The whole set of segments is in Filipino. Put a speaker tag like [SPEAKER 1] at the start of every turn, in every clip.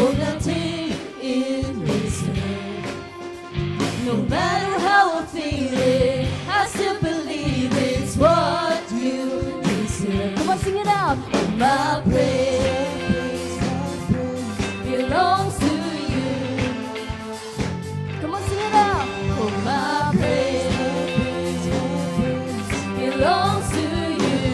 [SPEAKER 1] hold nothing in reserve. No matter how I'm feeling, I still believe it's what you deserve. Come on, sing it out. My praise belongs to you. Come on, sing it out. Oh, my praise belongs to you.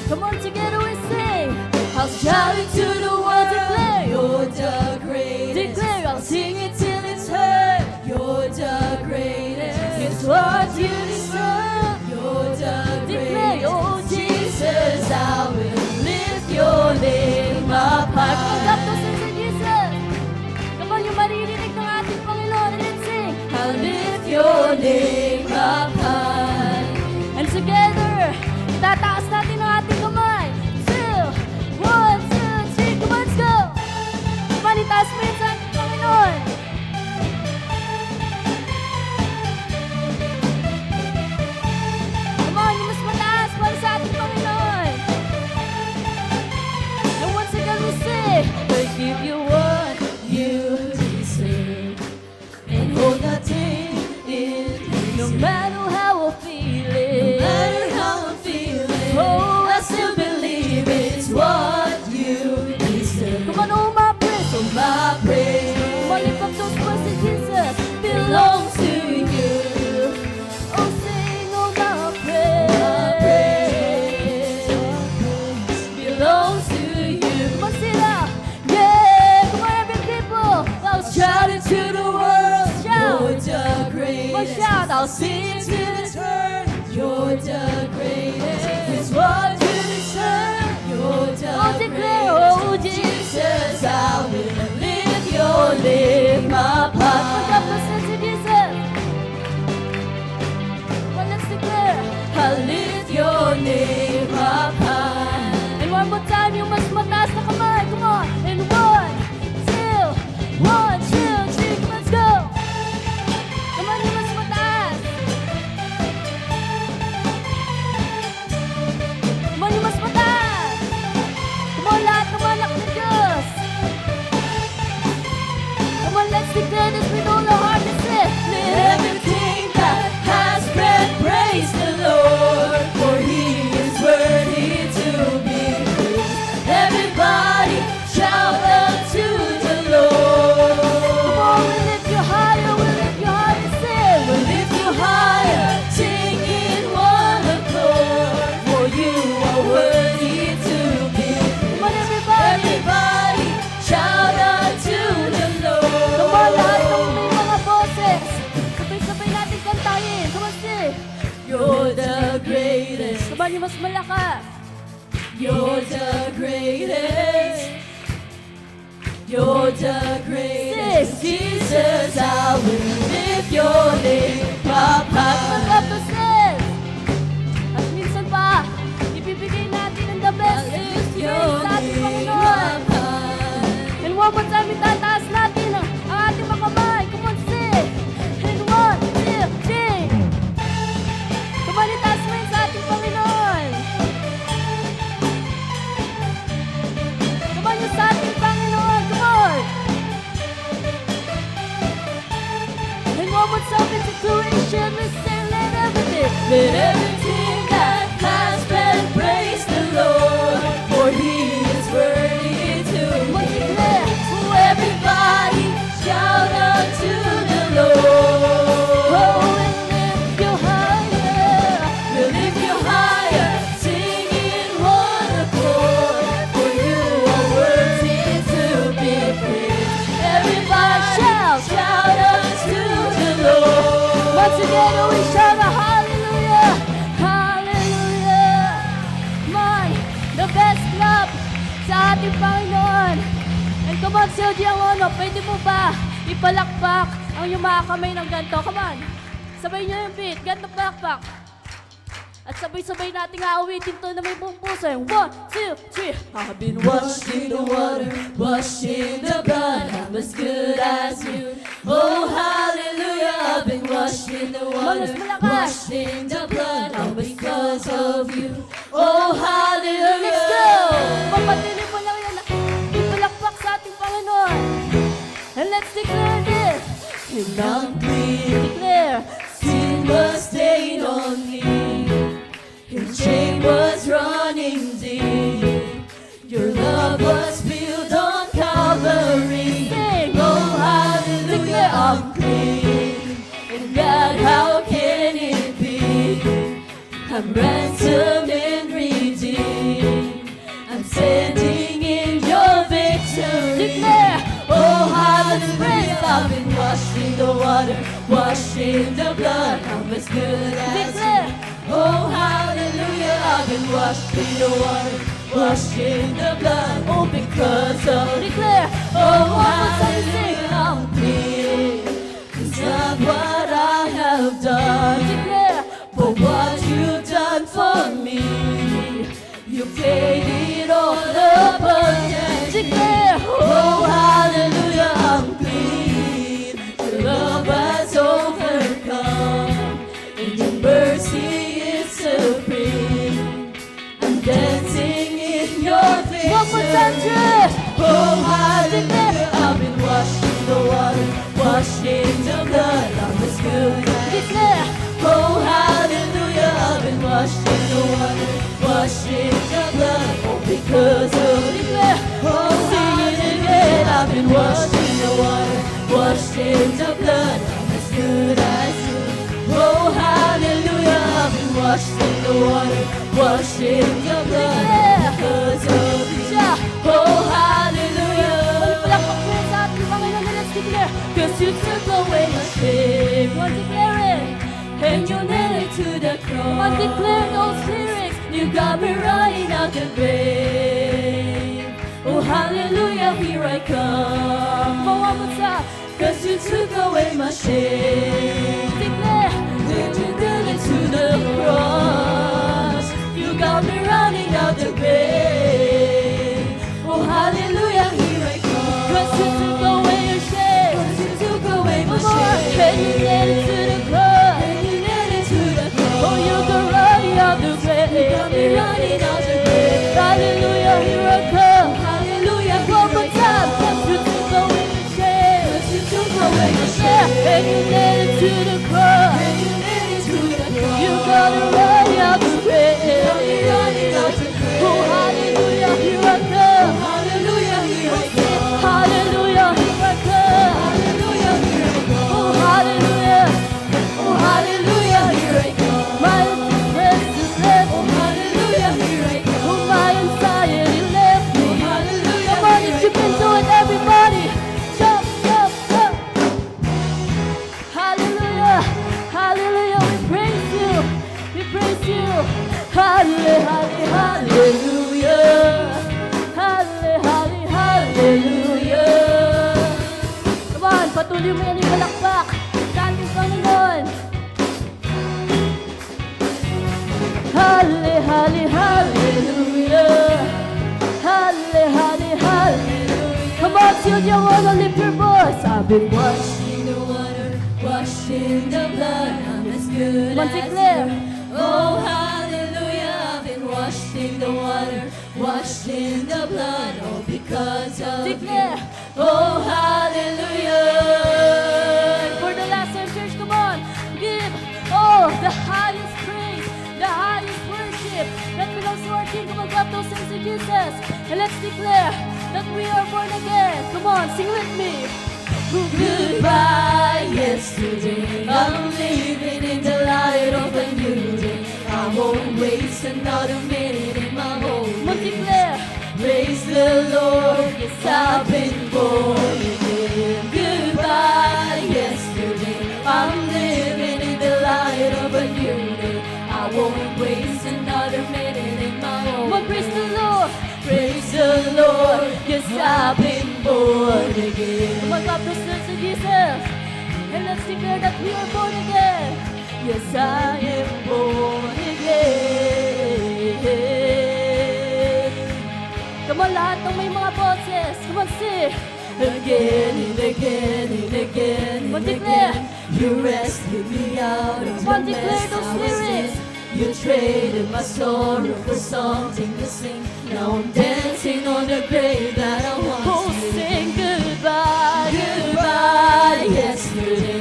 [SPEAKER 1] Come on, together we sing. I'll shout it to the world, declare you're the greatest. Declare, I'll sing it till it's heard. You're the greatest. It's what you deserve. You're the greatest. Declare, oh Jesus, I will lift your name up high. Put up those hands to Jesus. Come on, yung maririnig ng ating Panginoon. And let's sing. I'll lift your name up high. And together, itataas natin ang ating kamay. 2, 1, 2, 3, come on, let's go! Come on, itaas mo yun sa ating Panginoon. Come on, yung mas mataas para sa ating Panginoon. And once again we say, I give you what you deserve. And hold nothing in reserve. No matter how I'm feeling. No matter how I'm feeling. Oh, I still believe it's what you deserve. Come on, oh my praise. Oh my praise. Come on, lift up those voices, Jesus. Belongs to you. Oh, sing, oh my praise. Belongs to you. Come on, sing out. Yeah, come on, every people. I'll shout it to the world. Shout. You're the greatest. Come on, shout. I'll sing it till it's heard. You're the greatest. It's what you deserve. You're the declare, oh Jesus, I will lift your name up high. Put up the sense of Jesus. Well, let's declare, I'll lift your name up high. And one more time, yung mas mataas na kamay. Come on. And 1, 2, 1, 2, 3. Come on, let's go. Come on, yung mas mataas. Come on, yung mas mataas. Come on, lahat ng anak ng Diyos. Come on, let's declare this with all our heart and say, let everything that has breath praise the Lord, for He is worthy to be praised. Everybody shout unto the Lord. Come on, we lift you higher, we lift you higher and say, we lift you higher, sing in one accord, for you are worthy to be praised. Come on, everybody shout unto the Lord. Come on, lahat ng may mga boses. Sabay-sabay natin kantahin. Come on, sing. You're the greatest. Come on, yung mas malakas. You're the greatest. You're the greatest. Jesus, I will lift your name up high. Put up the sense. At minsan pa, ibibigay natin ang the best experience sa ating Panginoon. And one more time, itataas natin ang ating mga kamay. Come on, sing. And 1, 2, 3. Come on, itaas mo yun sa ating Panginoon. Come on, yun sa ating Panginoon. Come on. And one more time, in situation, we say, let everything that has been praise the Lord, for He is worthy to be declared. Everybody shout unto the Lord. Oh, we'll lift you higher. We'll lift you higher, sing in one accord, for you are worthy to be praised. Everybody shout unto the Lord. Once together we shout a hallelujah, hallelujah. Come on, the best clap sa ating Panginoon. And come on, Sir Giangono, pwede mo ba ipalakpak ang iyong mga kamay ng ganito? Come on, sabay niyo yung beat, ganito palakpak. At sabay-sabay nating aawitin to na may buong puso. 1, 2, 3. I've been washed in the water, washed in the blood. I'm as good as you. Oh, hallelujah. I've been washed in the water, washed in the blood. All because of you. Oh, hallelujah. Let's go! Papatili mo lang yan. Ipalakpak sa ating Panginoon. and I'm clean. Declare, sin was stained on me, your chain was running deep. Your love was built on Calvary. Sing, oh hallelujah, declare, I'm clean. And God, how can it be? I'm ransomed and redeemed. I'm standing in your victory. Declare, oh hallelujah, I've been washed in the water, washed in the blood. I'm as good as declare. Oh hallelujah, I've been washed in the water, washed in the blood. Oh, because of declare. Oh hallelujah, I'm clean. It's not what I have done. Declare, but what you've done for me. You paid it all abundant. Declare, oh hallelujah, I'm clean. Your love has overcome, and your mercy is supreme. I'm dancing in your victory. One more time, church. Oh hallelujah, I've been washed in the water, washed in the blood. I'm as good as declare. Oh hallelujah, I've been washed in the water, washed in the blood. Oh, because of declare. Oh, sing it again. I've been washed in the water, washed in the blood. I'm as good as you. Oh hallelujah, I've been washed in the water, washed in the blood. Because of you. Oh hallelujah. Cause you took away my shame. One declare it. And you nailed it to the cross. One declare those lyrics. You got me running out the grave. Oh hallelujah, here I come. Oh, one more time. Cause you took away my shame. Declare. And you nailed it to the cross. You got me running out the grave. Oh hallelujah, here I come. Cause you took away your shame. Cause you took away my shame. And you nailed it to the cross. And you nailed it to the cross. Oh, you got running out the grave. You got me running out the grave. Hallelujah, here I come. Hallelujah, one more time. Cause you took away my shame. Cause you took away my shame. And you nailed it to the cross. And you nailed it to the cross. You got to run out the grave. You got me running out the grave. Oh, hallelujah, here I come. Hallelujah, here I come. Hallelujah, here I come. Hallelujah, here I come. Oh, hallelujah. Oh, hallelujah, here I come. My presence left. Oh, hallelujah, here I come. Oh, my anxiety left me. Oh, hallelujah. Come on, if you can do it, everybody. Jump, jump, jump. Hallelujah. Hallelujah, we praise you. We praise you. Hallelujah, hallelujah. Hallelujah, hallelujah. Come on, patuloy mo yan yung balakbak. Saan yung Panginoon? Hallelujah, hallelujah. Hallelujah, hallelujah. Come on, children, wanna lift your voice. I've been washed in the water, washed in the blood. I'm as good as declare. Oh, hallelujah, I've been washed in the water, washed in the blood. Oh, because of declare. Oh, hallelujah. For the last time, church, come on, give the highest praise, the highest worship that belongs to our King. Come on, clap those hands to Jesus, and let's declare that we are born again. Come on, sing with me. Goodbye, yesterday. I'm living in the light of a new day. I won't waste another minute in my home. Declare, praise the Lord. Yes, I've been born again. Goodbye, yesterday. I'm living in the light of a new day. I won't waste another minute in my home. Praise the Lord. Praise the Lord, yes, I've been born again. Come on, clap those hands to Jesus, and let's declare that we are born again. Yes, I am born again. Come on, lahat ng may mga boses. Come on, sing. Again and again and again and again. You rescued me out of the mess I was in. You traded my sorrow for something to sing. Now I'm dancing on the grave that I once knew. Sing goodbye, goodbye, yesterday.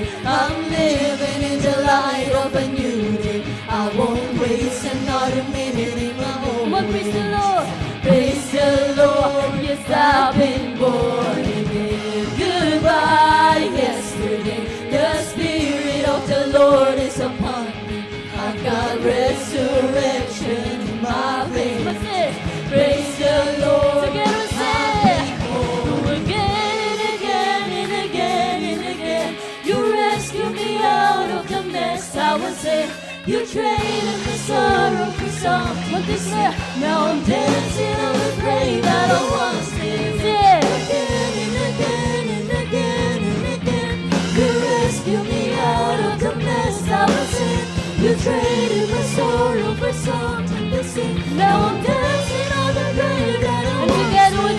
[SPEAKER 1] traded my sorrow for something to say. Now I'm dancing on the grave that I once lived in. Again and again and again and again, you rescued me out of the mess I was in. You traded my sorrow for something to sing. Now I'm dancing on the grave that I once lived in. And together we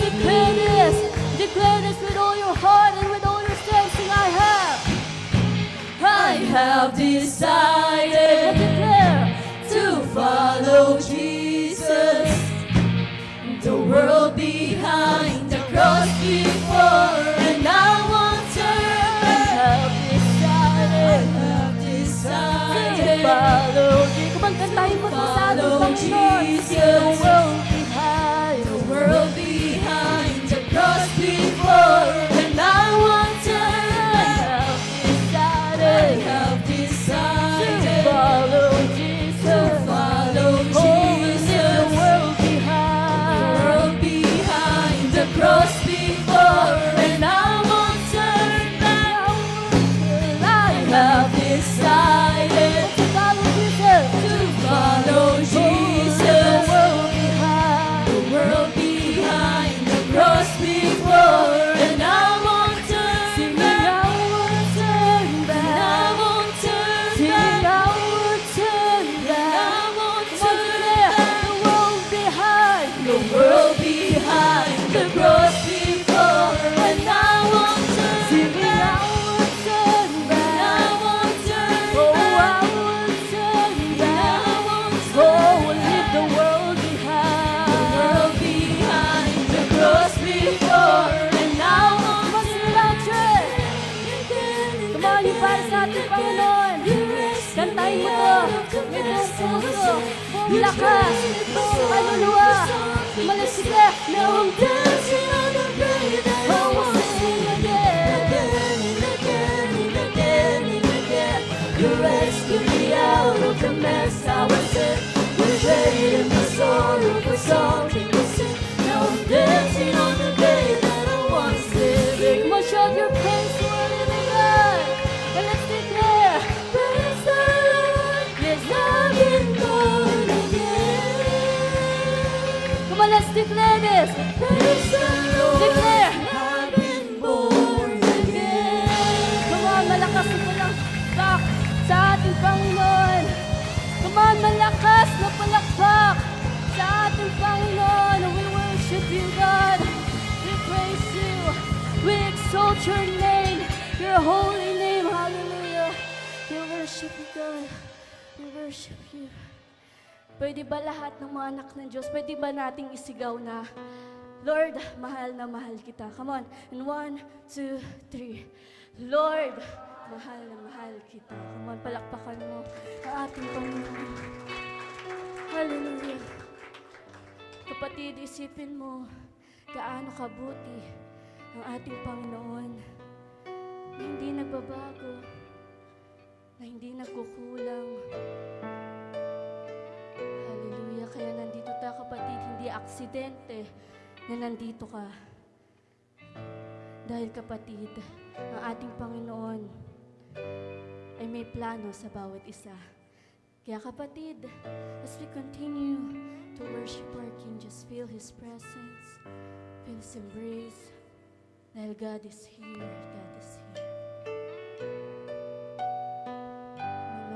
[SPEAKER 1] declare this with all your heart and with all your strength. Sing, I have decided to follow Jesus. The world behind, the cross before, and I won't turn. I have decided to follow Jesus. Kumantantahin mo sa ating Panginoon. The world behind, the cross before, and I won't turn. I have decided to follow Jesus. The world behind, the cross before, and I won't turn back. I have decided to follow Jesus. The world behind, the cross before, and I won't turn back. The world behind, the cross before, and I won't turn back. I won't turn back. I won't turn back. I won't turn back. Oh, leave the world behind, the cross before, and I won't turn back. Come on, yung para sa ating Panginoon. Kantahin mo to. Buong lakas, buong kaluluwa. Malasika. Now I'm dancing on the grave that I once sing again. And again and again and again. You rescued me out of the mess I was in. You traded my sorrow for something to sing. Now I'm dancing on the grave that I once lived in. Come on, shout your praise to our living God. And let's declare, praise the Lord, yes, I've been born again. Come on, let's declare this. Praise the Lord. Declare. I've been born again. Come on, malakas na palakpak sa ating Panginoon. Come on, malakas na palakpak sa ating Panginoon. We worship you, God. We praise you. We exalt your name, your holy name. Hallelujah. We worship you, God. We worship you. Pwede ba lahat ng mga anak ng Diyos, pwede ba nating isigaw na, Lord, mahal na mahal kita. Come on. And 1, 2, 3. Lord, mahal na mahal kita. Come on, palakpakan mo ang ating Panginoon. Hallelujah. Kapatid, isipin mo gaano kabuti ang ating Panginoon na hindi nagbabago, na hindi nagkukulang. Hallelujah. Kaya nandito tayo, kapatid, hindi aksidente na nandito ka. Dahil, kapatid, ang ating Panginoon ay may plano sa bawat isa. Kaya, kapatid, as we continue to worship our King, just feel His presence, feel His embrace, dahil God is here, God is here.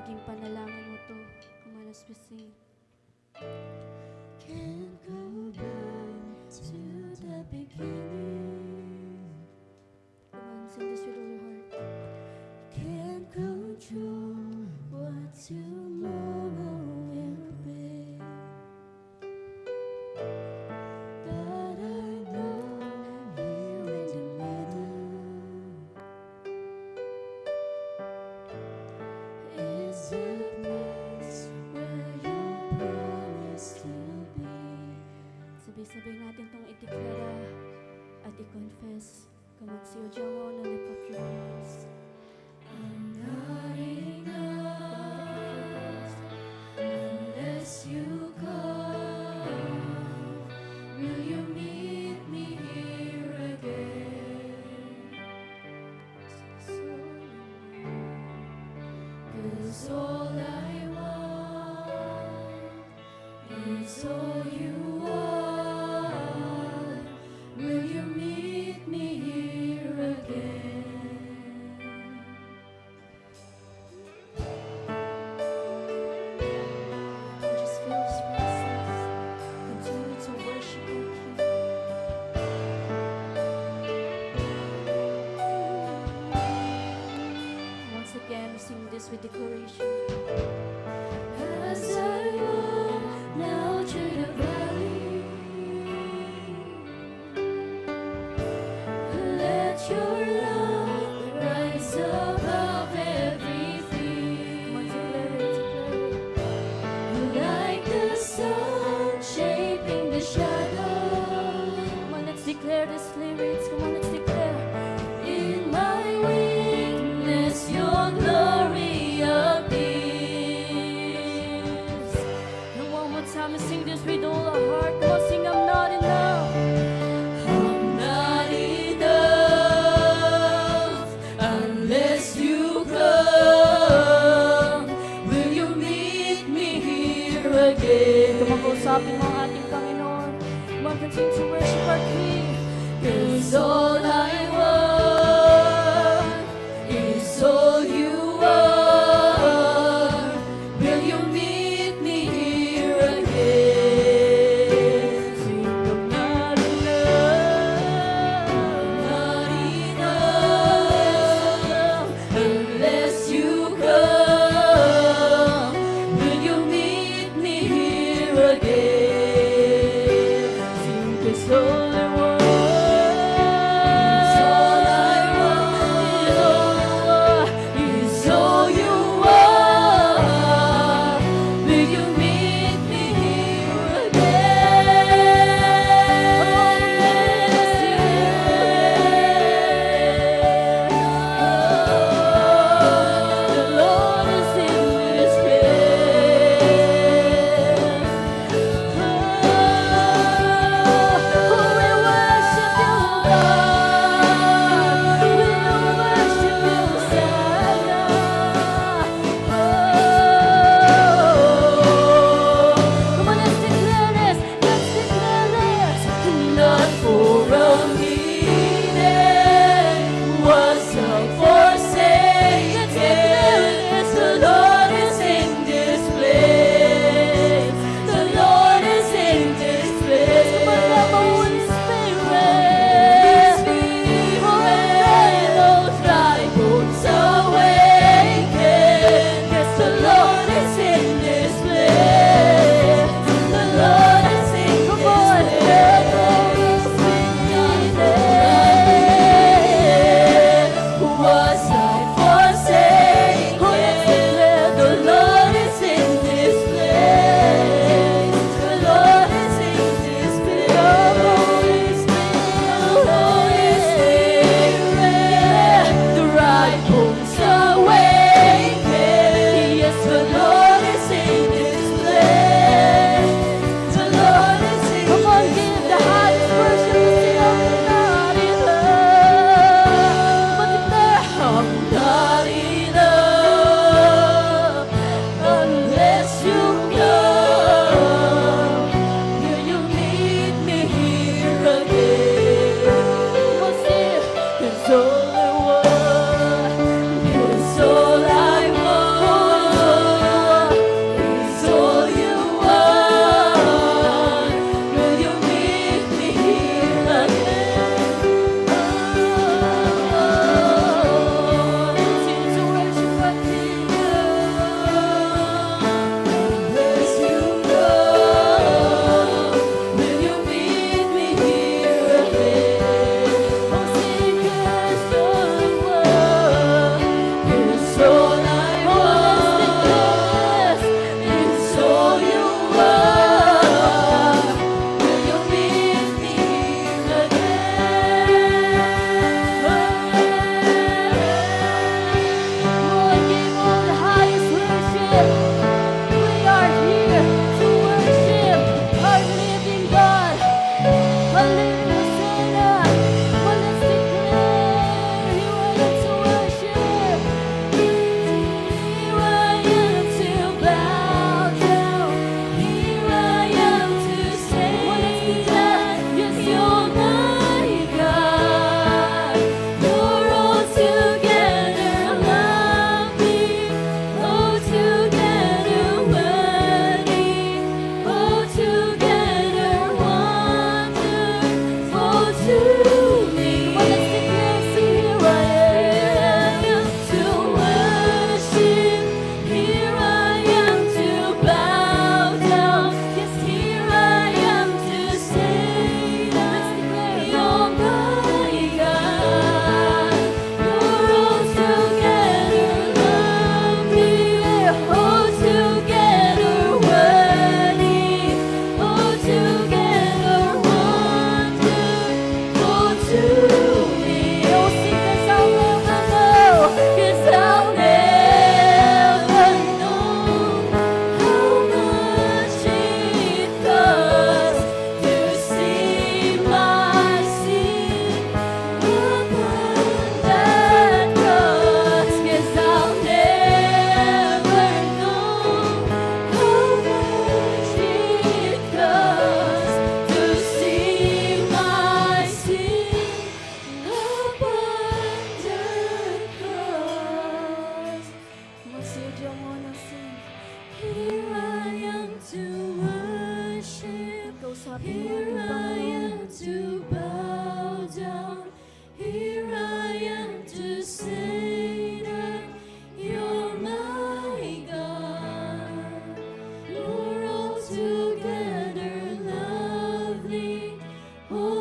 [SPEAKER 1] Maging panalangin mo to. Come on, as we sing. Can't go back to the beginning. Come on, sing this with all your heart. Can't control what tomorrow will be, but I know here in the middle is a place where you promised to be. Sabay-sabay natin itong ideklara at i-confess. Come on, see your mo, no, lift up your voice. I'm not enough unless you come. Will you meet me here again? 'Cause all I want King. 'Cause all I want is all you are. Will you meet me here again? Sing of not enough, not enough, unless you come. Will you meet me here again? Sing 'cause all I want is all I want is all you are. Will you meet me here again? The Lord is in this place.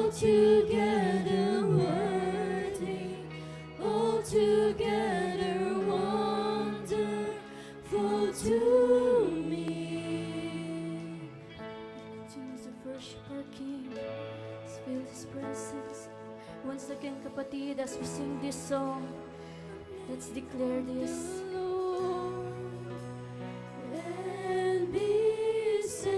[SPEAKER 1] altogether worthy, altogether wonderful to me. Continue to worship our King. Let's feel His presence. Once again, kapatid, as we sing this song, let's declare this. And be saved.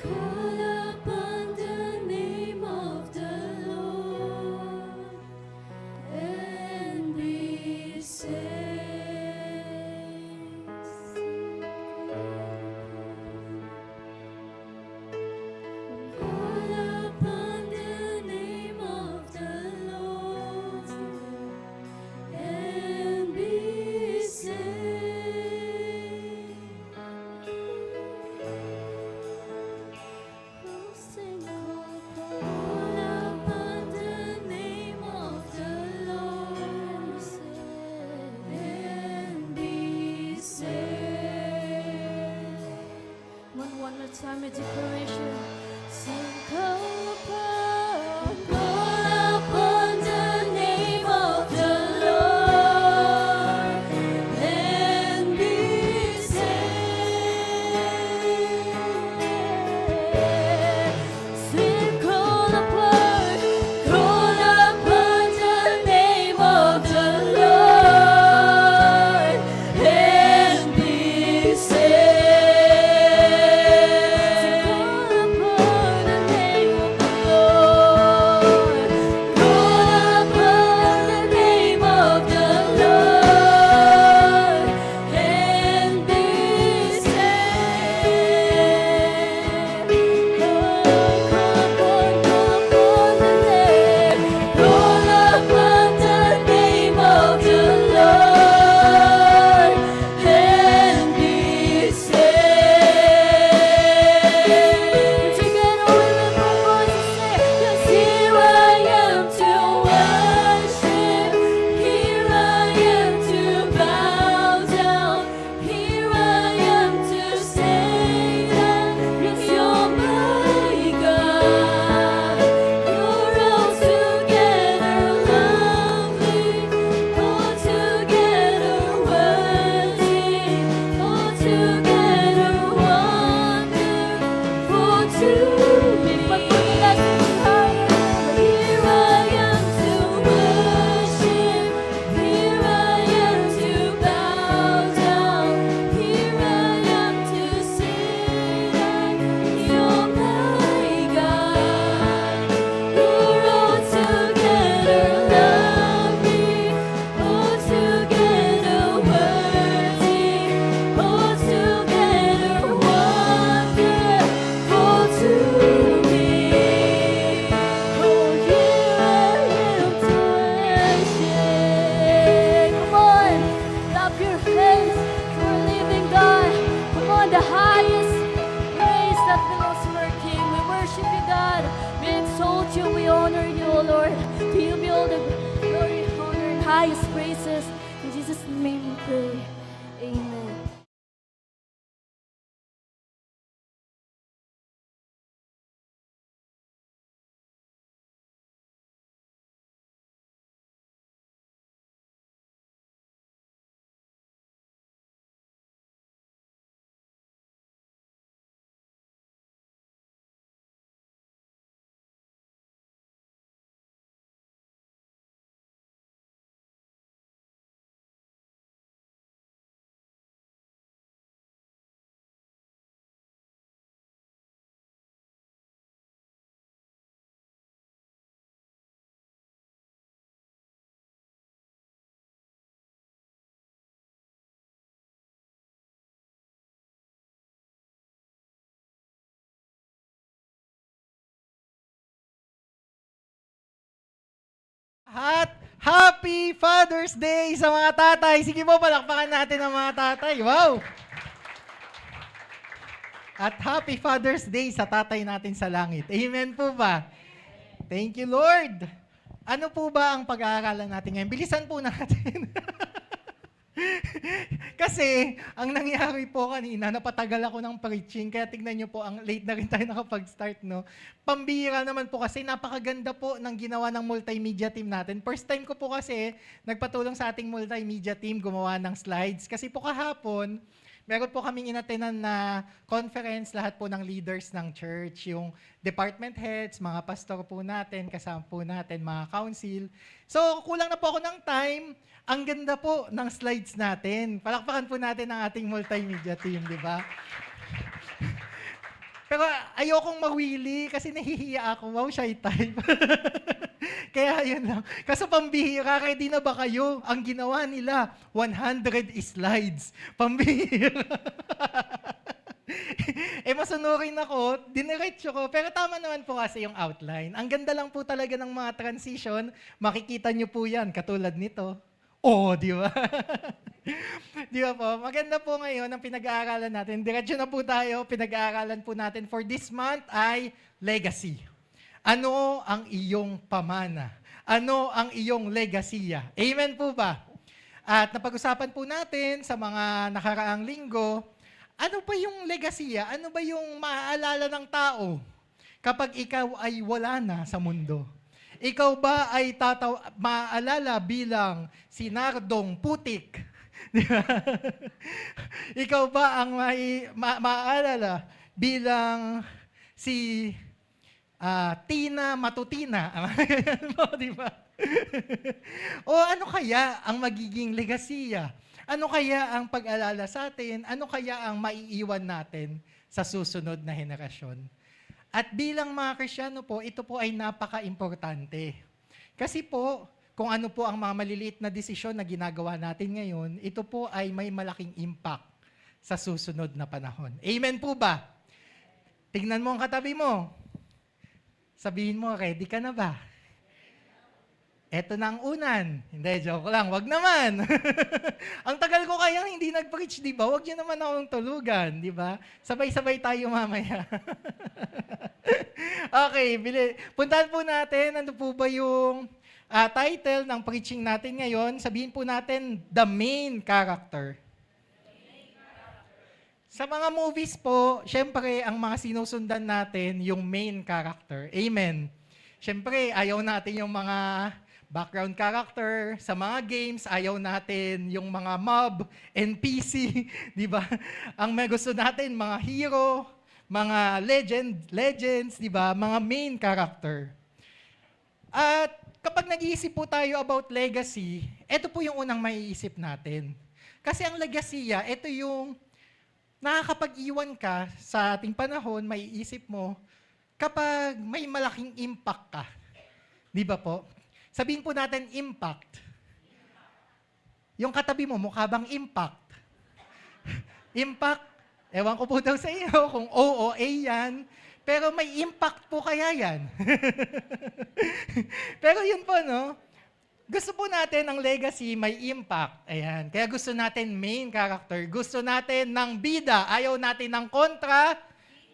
[SPEAKER 1] Call upon the name of the Lord and be saved. Call upon the name of the Lord and be saved. Oh, sing, call upon the name of the Lord and be saved. One more time, a declaration. Sing, call upon the name of the Lord and be saved. Sing, call upon the name of the Lord and be saved. Sing, call upon the name of the Lord. Call upon the name of the Lord and be saved. Call upon the name of the Lord and be saved. Together we lift our voices and say, 'Cause here I am to worship, here I am to bow down, here I am to say that yes, you're my God. You're altogether lovely, altogether worthy, altogether wonderful to me. Here I am to worship, here I am to bow down, here I am to say that you're my God. You're altogether lovely, altogether worthy, altogether wonderful to me. Oh, here I am to worship. Come on, clap your hands for a living God. Come on, the highest praise that belongs to our King. We worship you, God. We exalt you. We honor you, O Lord. To you be all the glory, honor, and highest praises. In Jesus' name we pray. Amen.
[SPEAKER 2] At Happy Father's Day sa mga tatay. Sige po, palakpakan natin ang mga tatay. Wow! At Happy Father's Day sa tatay natin sa langit. Amen po ba? Thank you, Lord. Ano po ba ang pag-aaralan natin ngayon? Bilisan po natin. Kasi, ang nangyari po kanina, napatagal ako ng preaching, kaya tignan nyo po, ang late na rin tayo nakapag-start, no? Pambira naman po kasi, napakaganda po ng ginawa ng multimedia team natin. First time ko po kasi, nagpatulong sa ating multimedia team, gumawa ng slides. Kasi po kahapon, meron po kaming inatenan na conference, lahat po ng leaders ng church, yung department heads, mga pastor po natin, kasama po natin, mga council. So, kulang na po ako ng time. Ang ganda po ng slides natin. Palakpakan po natin ang ating multimedia team, di ba? Pero ayokong mawili kasi nahihiya ako. Wow, shy type. Kaya yun lang. Kaso pambihira, ready na ba kayo? Ang ginawa nila, 100 slides. Pambihira. Masunurin ako, diniretso ko, pero tama naman po kasi yung outline. Ang ganda lang po talaga ng mga transition, makikita nyo po yan, katulad nito. Oo, di ba? Di ba po? Maganda po ngayon ang pinag-aaralan natin. Diretso na po tayo, pinag-aaralan po natin for this month ay legacy. Ano ang iyong pamana? Ano ang iyong legasiya? Amen po ba? At napag-usapan po natin sa mga nakaraang linggo, ano ba yung legasiya? Ano ba yung maaalala ng tao kapag ikaw ay wala na sa mundo? Ikaw ba ay maaalala bilang si Nardong Putik? Di ba? Ikaw ba ang maaalala bilang si Tina Matutina? Di ba? O ano kaya ang magiging legasiya? Ano kaya ang pag-alala sa atin? Ano kaya ang maiiwan natin sa susunod na henerasyon? At bilang mga Kristiyano po, ito po ay napaka-importante. Kasi po, kung ano po ang mga maliliit na desisyon na ginagawa natin ngayon, ito po ay may malaking impact sa susunod na panahon. Amen po ba? Tingnan mo ang katabi mo. Sabihin mo, ready ka na ba? Eto na ang unan. Hindi, joke lang. Wag naman. Ang tagal ko kaya hindi nag-preach, di ba? Wag niyo naman akong tulugan, di ba? Sabay-sabay tayo mamaya. Okay, puntahan po natin, ano po ba yung title ng preaching natin ngayon? Sabihin po natin, The Main Character. Sa mga movies po, syempre, ang mga sinusundan natin, yung main character. Amen. Syempre, ayaw natin yung mga background character. Sa mga games, ayaw natin yung mga mob, NPC, di ba? Ang may gusto natin, mga hero, mga legends, di ba? Mga main character. At kapag nag-iisip po tayo about legacy, ito po yung unang maiisip natin. Kasi ang legacy, ito yung nakakapag-iwan ka sa ating panahon, maiisip mo, kapag may malaking impact ka. Di ba po? Sabihin po natin, impact. Yung katabi mo, mukha bang impact? Impact, ewan ko po daw sa iyo kung O o A yan, pero may impact po kaya yan. Pero yun po, no? Gusto po natin ang legacy may impact. Ayan. Kaya gusto natin main character. Gusto natin ng bida. Ayaw natin ng kontra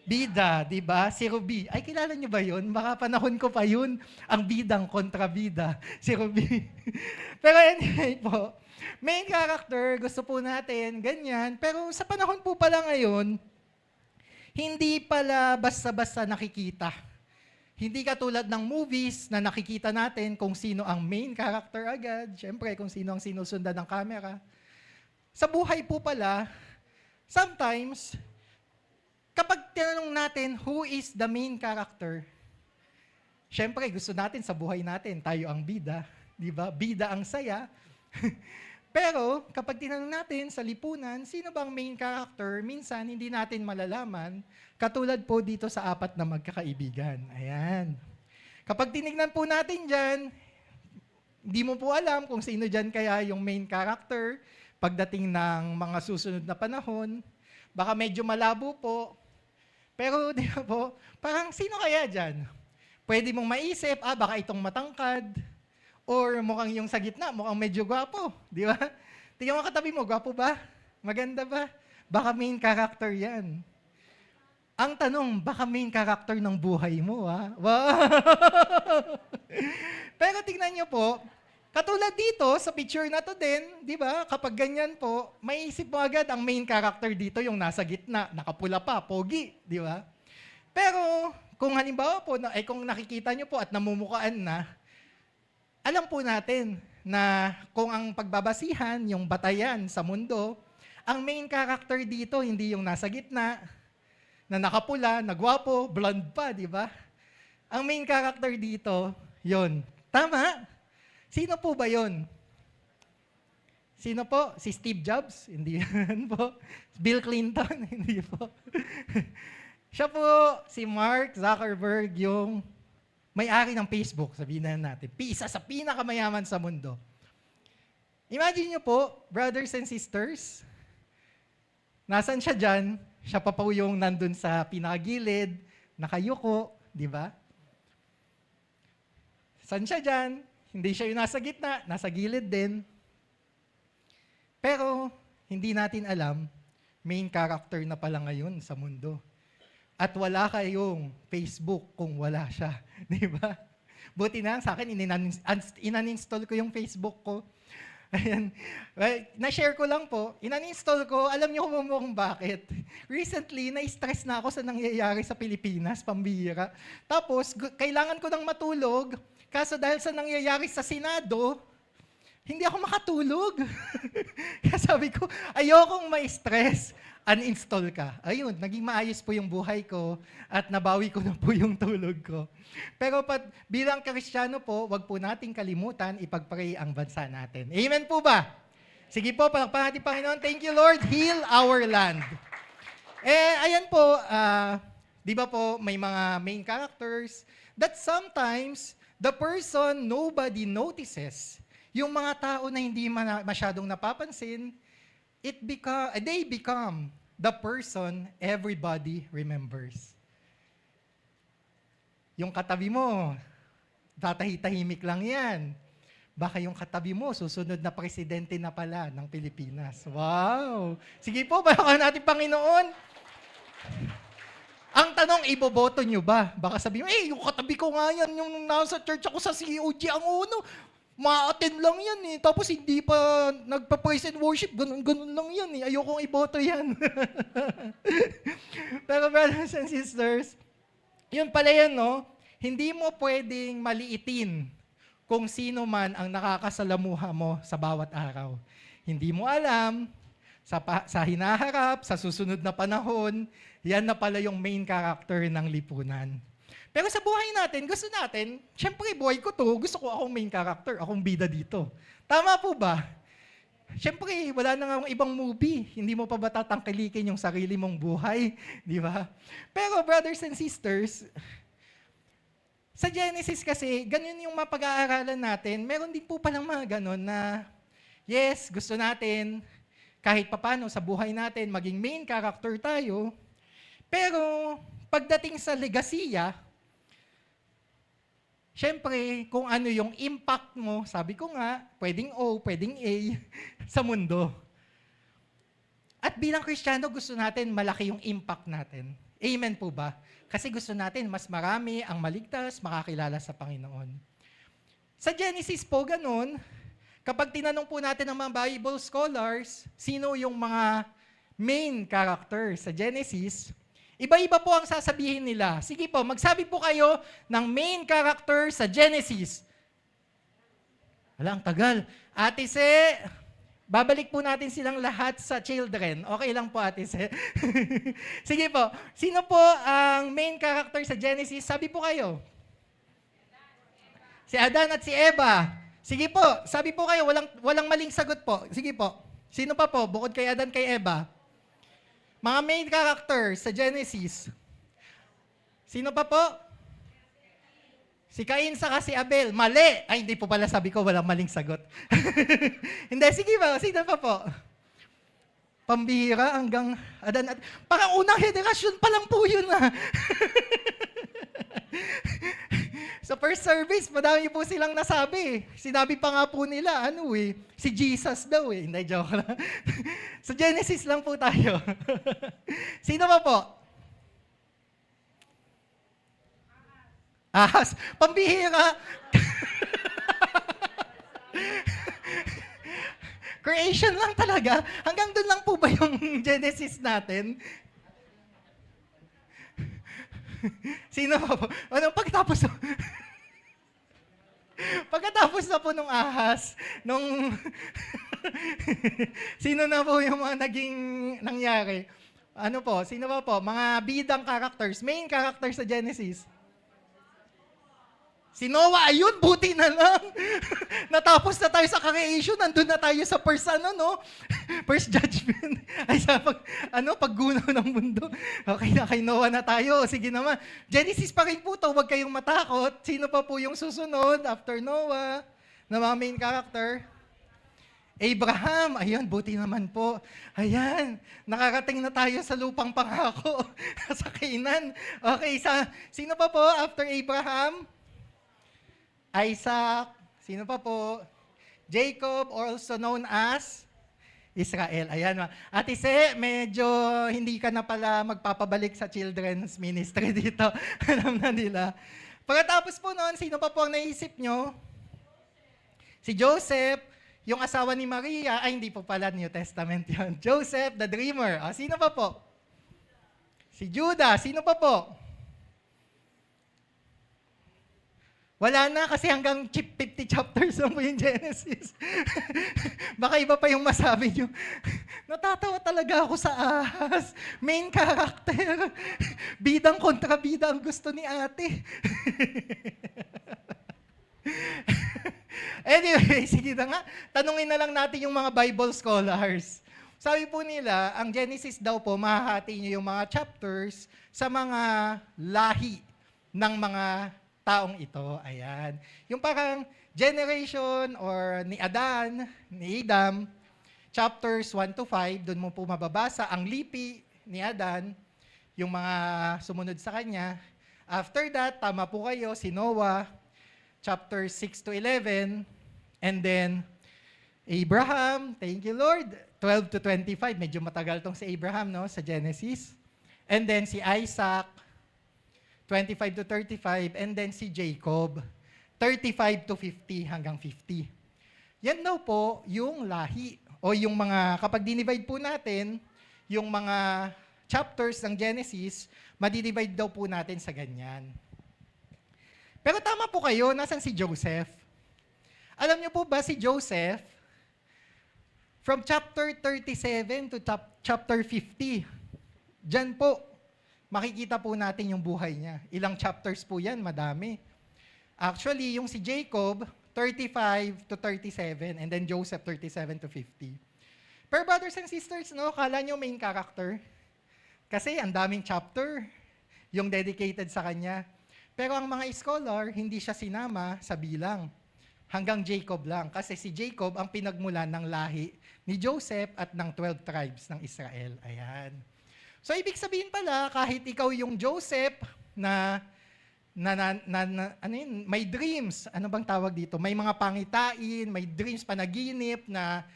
[SPEAKER 2] bida, di ba? Si Ruby. Ay, kilala niyo ba yun? Baka panahon ko pa yun. Ang bidang kontrabida. Si Ruby. Pero anyway po, main character, gusto po natin, ganyan. Pero sa panahon po pala ngayon, hindi pala basta-basta nakikita. Hindi katulad ng movies na nakikita natin kung sino ang main character agad. Siyempre, kung sino ang sinusundan ng camera. Sa buhay po pala, sometimes, kapag tinanong natin, who is the main character? Siyempre, gusto natin sa buhay natin, tayo ang bida. Di ba? Bida ang saya. Pero, kapag tinanong natin sa lipunan, sino bang main character? Minsan, hindi natin malalaman. Katulad po dito sa apat na magkakaibigan. Ayan. Kapag tinignan po natin dyan, hindi mo po alam kung sino dyan kaya yung main character pagdating ng mga susunod na panahon. Baka medyo malabo po. Pero, di ba po, parang sino kaya dyan? Pwede mong maisip, baka itong matangkad. Or mukhang yung sa gitna, mukhang medyo gwapo. Di ba? Tingnan mo katabi mo, gwapo ba? Maganda ba? Baka main character yan. Ang tanong, baka main character ng buhay mo, ha? Wow! Pero tingnan nyo po, Katulad dito, sa picture na to din, di ba? Kapag ganyan po, maiisip mo agad ang main character dito, yung nasa gitna, nakapula pa, pogi, di ba? Pero, kung halimbawa po, kung nakikita nyo po at namumukaan na, alam po natin na kung ang pagbabasihan, yung batayan sa mundo, ang main character dito, hindi yung nasa gitna, na nakapula, nagwapo, blonde pa, di ba? Ang main character dito, yon. Tama? Sino po ba yon? Sino po? Si Steve Jobs? Hindi yan po. Bill Clinton? Hindi po. Siya po, si Mark Zuckerberg, yung may-ari ng Facebook, sabihin na natin. Isa sa pinakamayaman sa mundo. Imagine nyo po, brothers and sisters, nasan siya dyan? Siya pa po yung nandun sa pinakagilid, nakayuko, di ba? Saan siya dyan? Hindi siya yung nasa gitna, nasa gilid din. Pero, hindi natin alam, main character na pala ngayon sa mundo. At wala kayong Facebook kung wala siya. Di ba? Buti na, sa akin, inaninstall ko yung Facebook ko. Ayan. Well, na-share ko lang po, inaninstall ko, alam niyo kung bakit. Recently, na-stress na ako sa nangyayari sa Pilipinas, pambihira. Tapos, kailangan ko nang matulog, kaso dahil sa nangyayari sa Senado, hindi ako makatulog. Kaya sabi ko, ayokong ma-stress. Uninstall ka. Ayun, naging maayos po yung buhay ko at nabawi ko na po yung tulog ko. Pero bilang Kristiyano po, wag po nating kalimutan ipag-pray ang bansa natin. Amen po ba? Sige po, palakpakan natin Panginoon. Thank you Lord, heal our land. Ayan po, di ba po may mga main characters that sometimes the person nobody notices, yung mga tao na hindi masyadong napapansin, they become the person everybody remembers. Yung katabi mo, tatahimik lang yan. Baka yung katabi mo, susunod na presidente na pala ng Pilipinas. Wow! Sige po, baka natin Panginoon. Ang tanong, iboboto nyo ba? Baka sabihin, yung katabi ko nga yan, yung nasa church ako sa COG, ang uno, ma-attend lang yan eh. Tapos hindi pa nagpa-praise and worship. Ganun lang yan eh. Ayokong iboto yan. Pero brothers and sisters, yun pala yan, no? Hindi mo pwedeng maliitin kung sino man ang nakakasalamuha mo sa bawat araw. Hindi mo alam, sa hinaharap, sa susunod na panahon, yan na pala yung main character ng lipunan. Pero sa buhay natin, gusto natin, syempre buhay ko to, gusto ko akong main character, akong bida dito. Tama po ba? Syempre, wala na nga ibang movie. Hindi mo pa ba tatangkilikin yung sarili mong buhay? Di ba? Pero brothers and sisters, sa Genesis kasi, ganun yung mapag-aaralan natin. Meron din po palang mga ganun na, yes, gusto natin, kahit papano sa buhay natin, maging main character tayo. Pero, pagdating sa legasiya, syempre, kung ano yung impact mo, sabi ko nga, pwedeng O, pwedeng A, sa mundo. At bilang Kristiyano, gusto natin malaki yung impact natin. Amen po ba? Kasi gusto natin mas marami ang maligtas, makakilala sa Panginoon. Sa Genesis po, ganun, kapag tinanong po natin ng mga Bible scholars, sino yung mga main character sa Genesis, iba-iba po ang sasabihin nila. Sige po, magsabi po kayo ng main character sa Genesis. Wala, ang tagal. Ate Se, babalik po natin silang lahat sa children. Okay lang po, Ate Se. Sige po, sino po ang main character sa Genesis? Sabi po kayo. Si Adan at si Eva. Sige po, sabi po kayo, walang maling sagot po. Sige po. Sino pa po, bukod kay Adan, kay Eva? Mga main character sa Genesis. Sino pa po? Si Cain saka si Abel. Mali! Ay, hindi po pala sabi ko, walang maling sagot. Hindi, sige ba? Sino pa po? Pambihira hanggang Adan at... Parang unang henerasyon pa lang po yun ah. Sa first service, madami po silang nasabi. Sinabi pa nga po nila, si Jesus daw eh. Hindi, joke lang. Sa Genesis lang po tayo. Sino pa po? Ahas. Pambihira. Creation lang talaga. Hanggang doon lang po ba yung Genesis natin? Sino pa po? Ano, pagkatapos na po nung ahas, nung sino na po yung mga naging nangyari? Ano po? Sino pa po? Mga bidang characters, main characters sa Genesis. Si Noah, ayun, buti na lang. Natapos na tayo sa creation, nandun na tayo sa first, first judgment. Ay, sa paggunaw ng mundo. Okay na, kay Noah na tayo. Sige naman. Genesis pa rin po to, huwag kayong matakot. Sino pa po yung susunod after Noah na mga main character? Abraham, ayun, buti naman po. Ayan, nakarating na tayo sa lupang pangako, sa Canaan. Okay, sino pa po after Abraham? Isaac, sino pa po? Jacob, also known as Israel. Ayan. Ate Se, medyo hindi ka na pala magpapabalik sa children's ministry dito. Alam na nila. Pagkatapos po noon, sino pa po ang naisip nyo? Si Joseph, yung asawa ni Maria, ay hindi po pala New Testament yon. Joseph, the dreamer. Sino pa po? Si Judah, sino pa po? Wala na kasi hanggang 50 chapters lang po yung Genesis. Baka iba pa yung masabi nyo. Natatawa talaga ako sa ahas. Main character. Bidang kontra bida ang gusto ni ate. Anyway, sige na nga. Tanungin na lang natin yung mga Bible scholars. Sabi po nila, ang Genesis daw po, mahahati nyo yung mga chapters sa mga lahi ng mga taong ito. Ayan. Yung parang generation or ni Adan, ni Adam, chapters 1 to 5, doon mo po mababasa ang lipi ni Adan, yung mga sumunod sa kanya. After that, tama po kayo, si Noah, chapters 6 to 11, and then Abraham, thank you Lord, 12 to 25, medyo matagal tong si Abraham, no, sa Genesis. And then si Isaac, 25 to 35, and then si Jacob, 35 to 50 hanggang 50. Yan daw po yung lahi o yung mga, kapag dinivide po natin, yung mga chapters ng Genesis, madidivide daw po natin sa ganyan. Pero tama po kayo, nasan si Joseph? Alam niyo po ba si Joseph, from chapter 37 to chapter 50, dyan po, makikita po natin yung buhay niya. Ilang chapters po yan, madami. Actually, yung si Jacob, 35 to 37, and then Joseph, 37 to 50. Pero brothers and sisters, no, kala nyo main character? Kasi ang daming chapter yung dedicated sa kanya. Pero ang mga scholar, hindi siya sinama sa bilang. Hanggang Jacob lang. Kasi si Jacob ang pinagmulan ng lahi ni Joseph at ng 12 tribes ng Israel. Ayan. So, ibig sabihin pala, kahit ikaw yung Joseph na may dreams, ano bang tawag dito? May mga pangitain, may dreams, panaginip na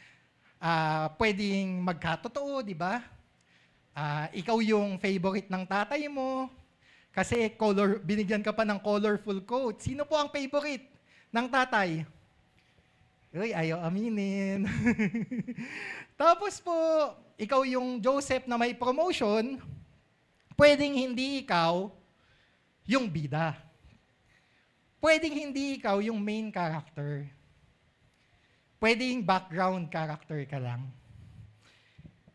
[SPEAKER 2] pwedeng magkatotoo, di ba? Ikaw yung favorite ng tatay mo, kasi binigyan ka pa ng colorful coat. Sino po ang favorite ng tatay? Uy, ayaw aminin. Tapos po, ikaw yung Joseph na may promotion, pwedeng hindi ikaw yung bida. Pwedeng hindi ikaw yung main character. Pwedeng background character ka lang.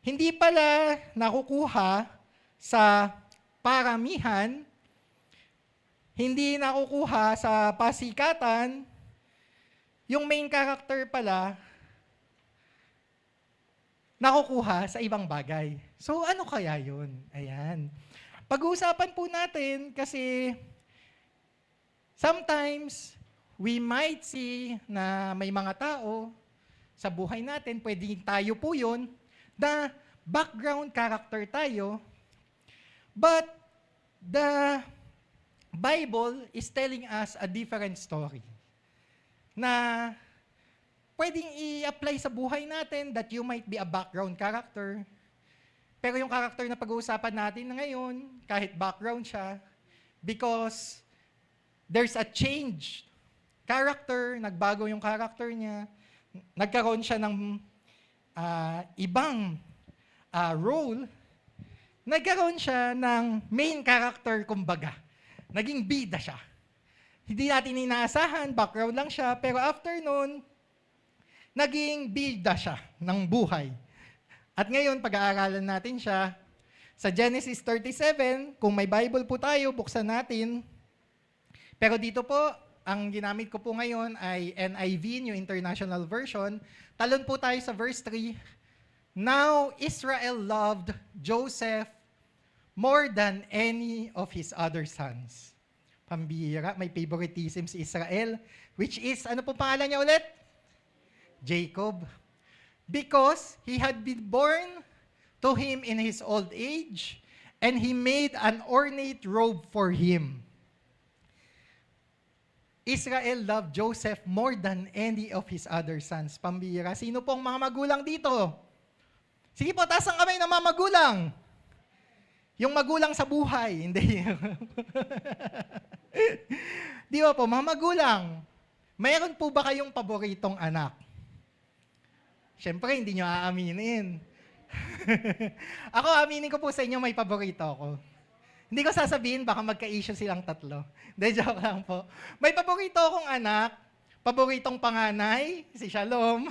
[SPEAKER 2] Hindi pala nakukuha sa paramihan, hindi nakukuha sa pasikatan, yung main character pala, nakukuha sa ibang bagay. So, ano kaya yun? Ayan. Pag-uusapan po natin kasi sometimes we might see na may mga tao sa buhay natin, pwedeng tayo po yun, na background character tayo, but the Bible is telling us a different story na pwedeng i-apply sa buhay natin that you might be a background character. Pero yung character na pag-uusapan natin ngayon, kahit background siya, because there's a change. Character, nagbago yung character niya. nagkaroon siya ng ibang role, nagkaroon siya ng main character, kumbaga. Naging bida siya. Hindi natin inaasahan, background lang siya, pero after nun, naging bida siya ng buhay. At ngayon, pag-aaralan natin siya sa Genesis 37, kung may Bible po tayo, buksan natin. Pero dito po, ang ginamit ko po ngayon ay NIV, New International Version. Talon po tayo sa verse 3. Now Israel loved Joseph more than any of his other sons. Pambihira, may favoritism si Israel, which is, ano po pangalan niya ulit? Jacob. Because he had been born to him in his old age, and he made an ornate robe for him. Israel loved Joseph more than any of his other sons. Pambihira. Sino pong mga magulang dito? Sige po, taas ang kamay ng mga magulang. Yung magulang sa buhay, hindi. Di ba po, mga magulang, mayroon po ba kayong paboritong anak? Siyempre, hindi nyo aaminin. Ako, aminin ko po sa inyo, may paborito ako. Hindi ko sasabihin, baka magka-issue silang tatlo. Hindi, joke lang po. May paborito akong anak, paboritong panganay, si Shalom.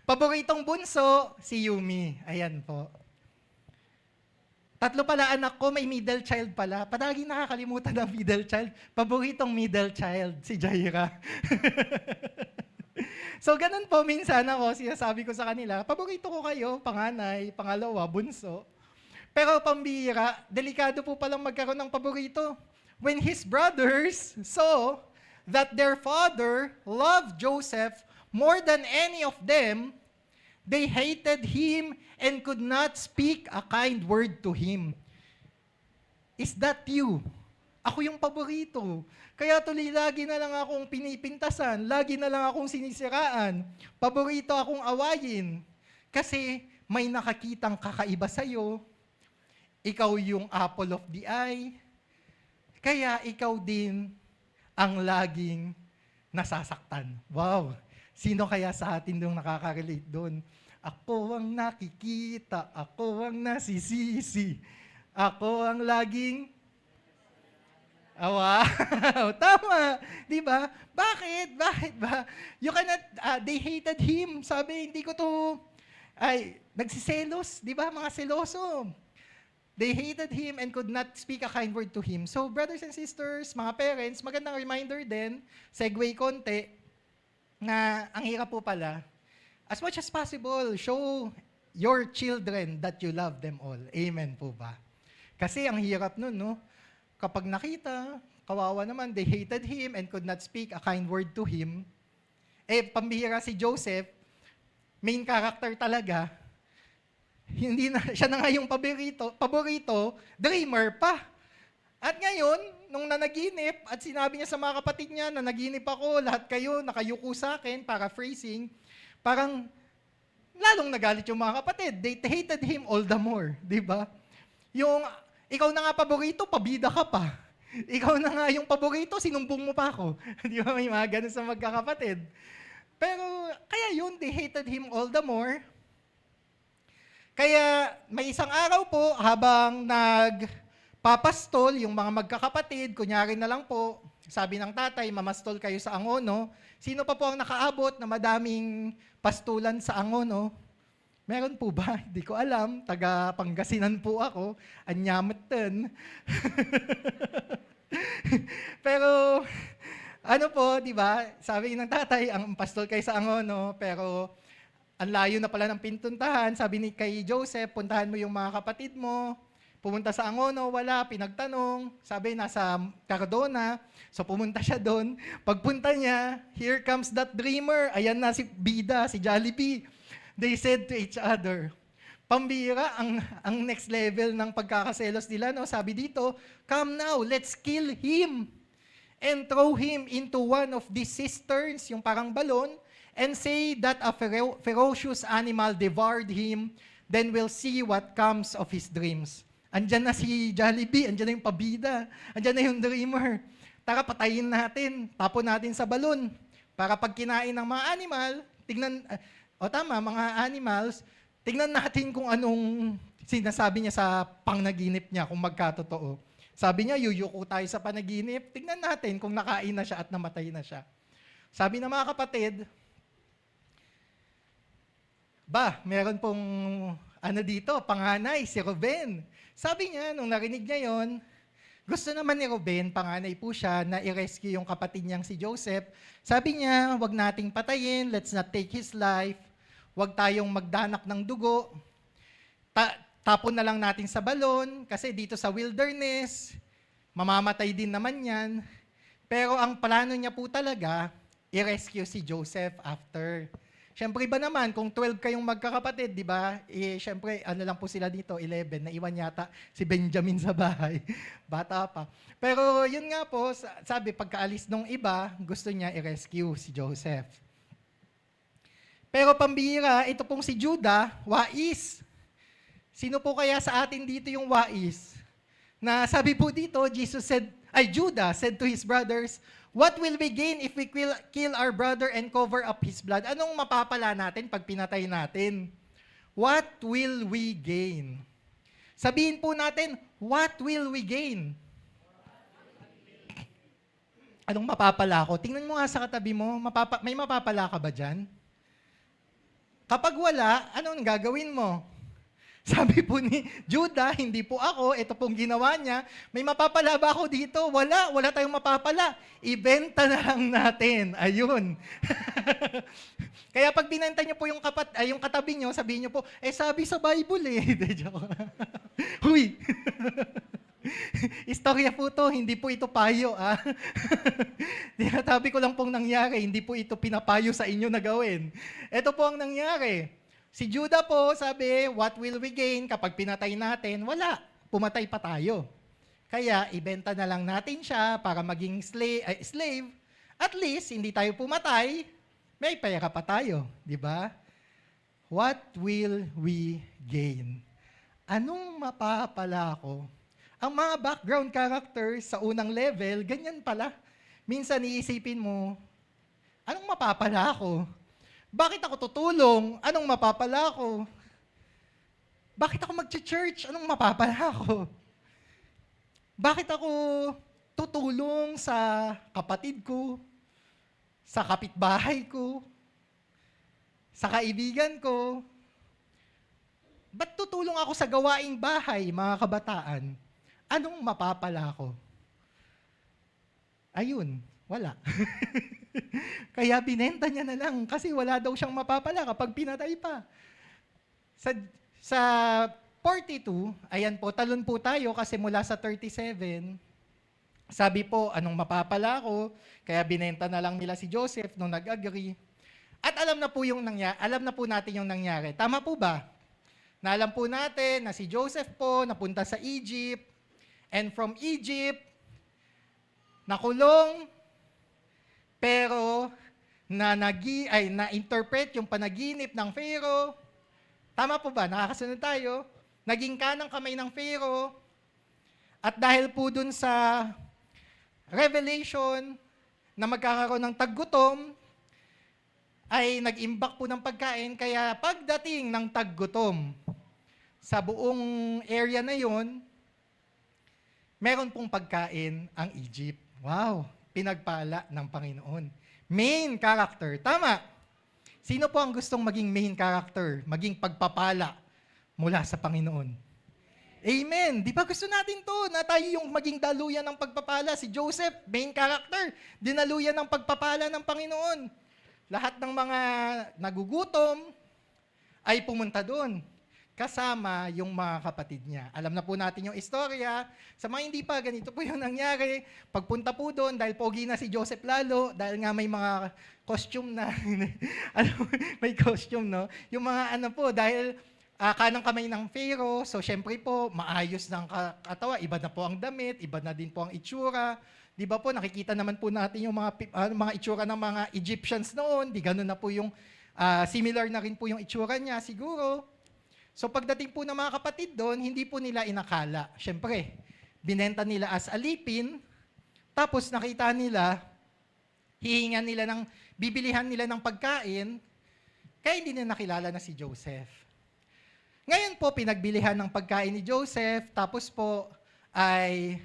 [SPEAKER 2] Paboritong bunso, si Yumi. Ayan po. Tatlo pala anak ko, may middle child pala. Palagi nakakalimutan ang middle child. Paboritong middle child, si Jaira. So, ganun po minsan ako, sinasabi ko sa kanila, paborito ko kayo, panganay, pangalawa, bunso. Pero pambihira, delikado po palang magkaroon ng paborito. When his brothers saw that their father loved Joseph more than any of them, they hated him and could not speak a kind word to him. Is that you? Ako yung paborito. Kaya tuloy lagi na lang akong pinipintasan, lagi na lang akong sinisiraan. Paborito akong awayin. Kasi may nakakitang kakaiba sa'yo. Ikaw yung apple of the eye. Kaya ikaw din ang laging nasasaktan. Wow! Sino kaya sa atin yung nakaka-relate doon? Ako ang nakikita, ako ang nasisisi, ako ang laging... Wow! Tama! Di ba? Bakit? Bakit ba? You cannot, they hated him. Sabi, hindi ko to... Ay, nagsiselos. Di ba? Mga seloso. They hated him and could not speak a kind word to him. So, brothers and sisters, mga parents, magandang reminder din, segue konti, na ang hirap po pala, as much as possible, show your children that you love them all. Amen po ba? Kasi ang hirap nun, no? Kapag nakita, kawawa naman, they hated him and could not speak a kind word to him. Pambihira si Joseph, main character talaga, hindi na, siya na nga yung paborito, dreamer pa. At ngayon, nung nanaginip, at sinabi niya sa mga kapatid niya, nanaginip ako, lahat kayo nakayuko sa akin, paraphrasing, parang lalong nagalit yung mga kapatid. They hated him all the more, di ba? Yung, ikaw na nga paborito, pabida ka pa. Ikaw na nga yung paborito, sinumbong mo pa ako. Di ba, may mga ganun sa magkakapatid. Pero, kaya yun, they hated him all the more. Kaya may isang araw po, habang nagpapastol yung mga magkakapatid, kunyari na lang po, sabi ng tatay, mamastol kayo sa Angono. Sino pa po ang nakaabot na madaming pastulan sa Angono? Meron po ba? Hindi ko alam. Taga Pangasinan po ako. Anyamatan. Pero, ano po, di ba? Sabi ng tatay, ang pastol kayo sa Angono, pero ang layo na pala ng pintuntahan. Sabi ni kay Joseph, puntahan mo yung mga kapatid mo. Pumunta sa Angono, wala, pinagtanong. Sabi, nasa Cardona. So pumunta siya doon. Pagpunta niya, here comes that dreamer. Ayan na si Bida, si Jollibee. They said to each other, pambira, ang next level ng pagkakaselos nila, no? Sabi dito, come now, let's kill him and throw him into one of these cisterns, yung parang balon, and say that a ferocious animal devoured him, then we'll see what comes of his dreams. Andyan na si Jollibee, andyan na yung pabida, andyan na yung dreamer. Tara, patayin natin, tapon natin sa balon. Para pag kinain ng mga animal, Tignan, o tama, mga animals, tignan natin kung anong sinasabi niya sa pangnaginip niya, kung magkatotoo. Sabi niya, yuyuko tayo sa panaginip. Tignan natin kung nakain na siya at namatay na siya. Sabi ng mga kapatid, meron pong dito, panganay, si Ruben. Sabi niya, nung narinig niya yon, gusto naman ni Ruben, panganay po siya, na i-rescue yung kapatid niyang si Joseph. Sabi niya, wag nating patayin, let's not take his life, wag tayong magdanak ng dugo, tapon na lang natin sa balon, kasi dito sa wilderness, mamamatay din naman yan. Pero ang plano niya po talaga, i-rescue si Joseph after. Siyempre ba naman, kung 12 kayong magkakapatid, di ba? Siyempre, lang po sila dito, 11, naiwan yata si Benjamin sa bahay. Bata pa. Pero yun nga po, sabi, pagkaalis nung iba, gusto niya i-rescue si Joseph. Pero pambihira, ito pong si Judah, wais. Sino po kaya sa atin dito yung wais? Na sabi po dito, Judah said to his brothers, what will we gain if we kill our brother and cover up his blood? Anong mapapala natin pag pinatay natin? What will we gain? Sabihin po natin, what will we gain? Anong mapapala ko? Tingnan mo nga sa katabi mo, may mapapala ka ba dyan? Kapag wala, anong gagawin mo? Sabi po ni Judah, hindi po ako, ito pong ginawa niya, may mapapala ba ako dito? Wala tayong mapapala. Ibenta na lang natin. Ayun. Kaya pag binenta niyo po yung katabi niyo, sabihin niyo po, sabi sa Bible Huy. Istorya po to, hindi po ito payo. Sabi ko lang pong nangyari, hindi po ito pinapayo sa inyo na gawin. Ito po ang nangyari. Si Judah po, sabi, what will we gain kapag pinatay natin? Wala, pumatay pa tayo. Kaya, ibenta na lang natin siya para maging slave. At least, hindi tayo pumatay, may pera pa tayo. Di ba? What will we gain? Anong mapapala ko? Ang mga background characters sa unang level, ganyan pala. Minsan iisipin mo, anong mapapala ko? Bakit ako tutulong? Anong mapapala ko? Bakit ako mag-church? Anong mapapala ko? Bakit ako tutulong sa kapatid ko? Sa kapitbahay ko? Sa kaibigan ko? Ba't tutulong ako sa gawaing bahay, mga kabataan? Anong mapapala ko? Ayun, wala. Kaya binenta niya na lang kasi wala daw siyang mapapala kapag pinatay pa. Sa 42, ayan po, talon po tayo kasi mula sa 37, sabi po, anong mapapala ko? Kaya binenta na lang nila si Joseph nung nag-agree. At alam na po natin yung nangyari. Tama po ba? Na alam po natin na si Joseph po napunta sa Egypt, and from Egypt, nakulong, pero na-interpret yung panaginip ng Pharaoh. Tama po ba? Nakakasunod tayo. Naging kanang kamay ng Pharaoh. At dahil po dun sa revelation na magkakaroon ng taggutom, ay nag-imbak po ng pagkain. Kaya pagdating ng taggutom sa buong area na yon, meron pong pagkain ang Egypt. Wow! Pinagpala ng Panginoon. Main character. Tama. Sino po ang gustong maging main character? Maging pagpapala mula sa Panginoon? Amen. Di ba gusto natin to na tayo yung maging daluyan ng pagpapala? Si Joseph, main character. Dinaluyan ng pagpapala ng Panginoon. Lahat ng mga nagugutom ay pumunta doon. Kasama yung mga kapatid niya. Alam na po natin yung istorya. Sa mga hindi pa, ganito po yung nangyari. Pagpunta po doon, dahil pogi na si Joseph lalo, dahil nga may mga costume na, may costume, no? Yung mga dahil kanang kamay ng Pharaoh, so syempre po, maayos ng katawa, iba na po ang damit, iba na din po ang itsura. Di ba po, nakikita naman po natin yung mga itsura ng mga Egyptians noon, di ganun na po yung, similar na rin po yung itsura niya, siguro. So pagdating po ng mga kapatid doon, hindi po nila inakala. Siyempre, binenta nila as alipin, tapos nakita nila, bibilihan nila ng pagkain, Kaya hindi na nakilala na si Joseph. Ngayon po, pinagbilihan ng pagkain ni Joseph, tapos po ay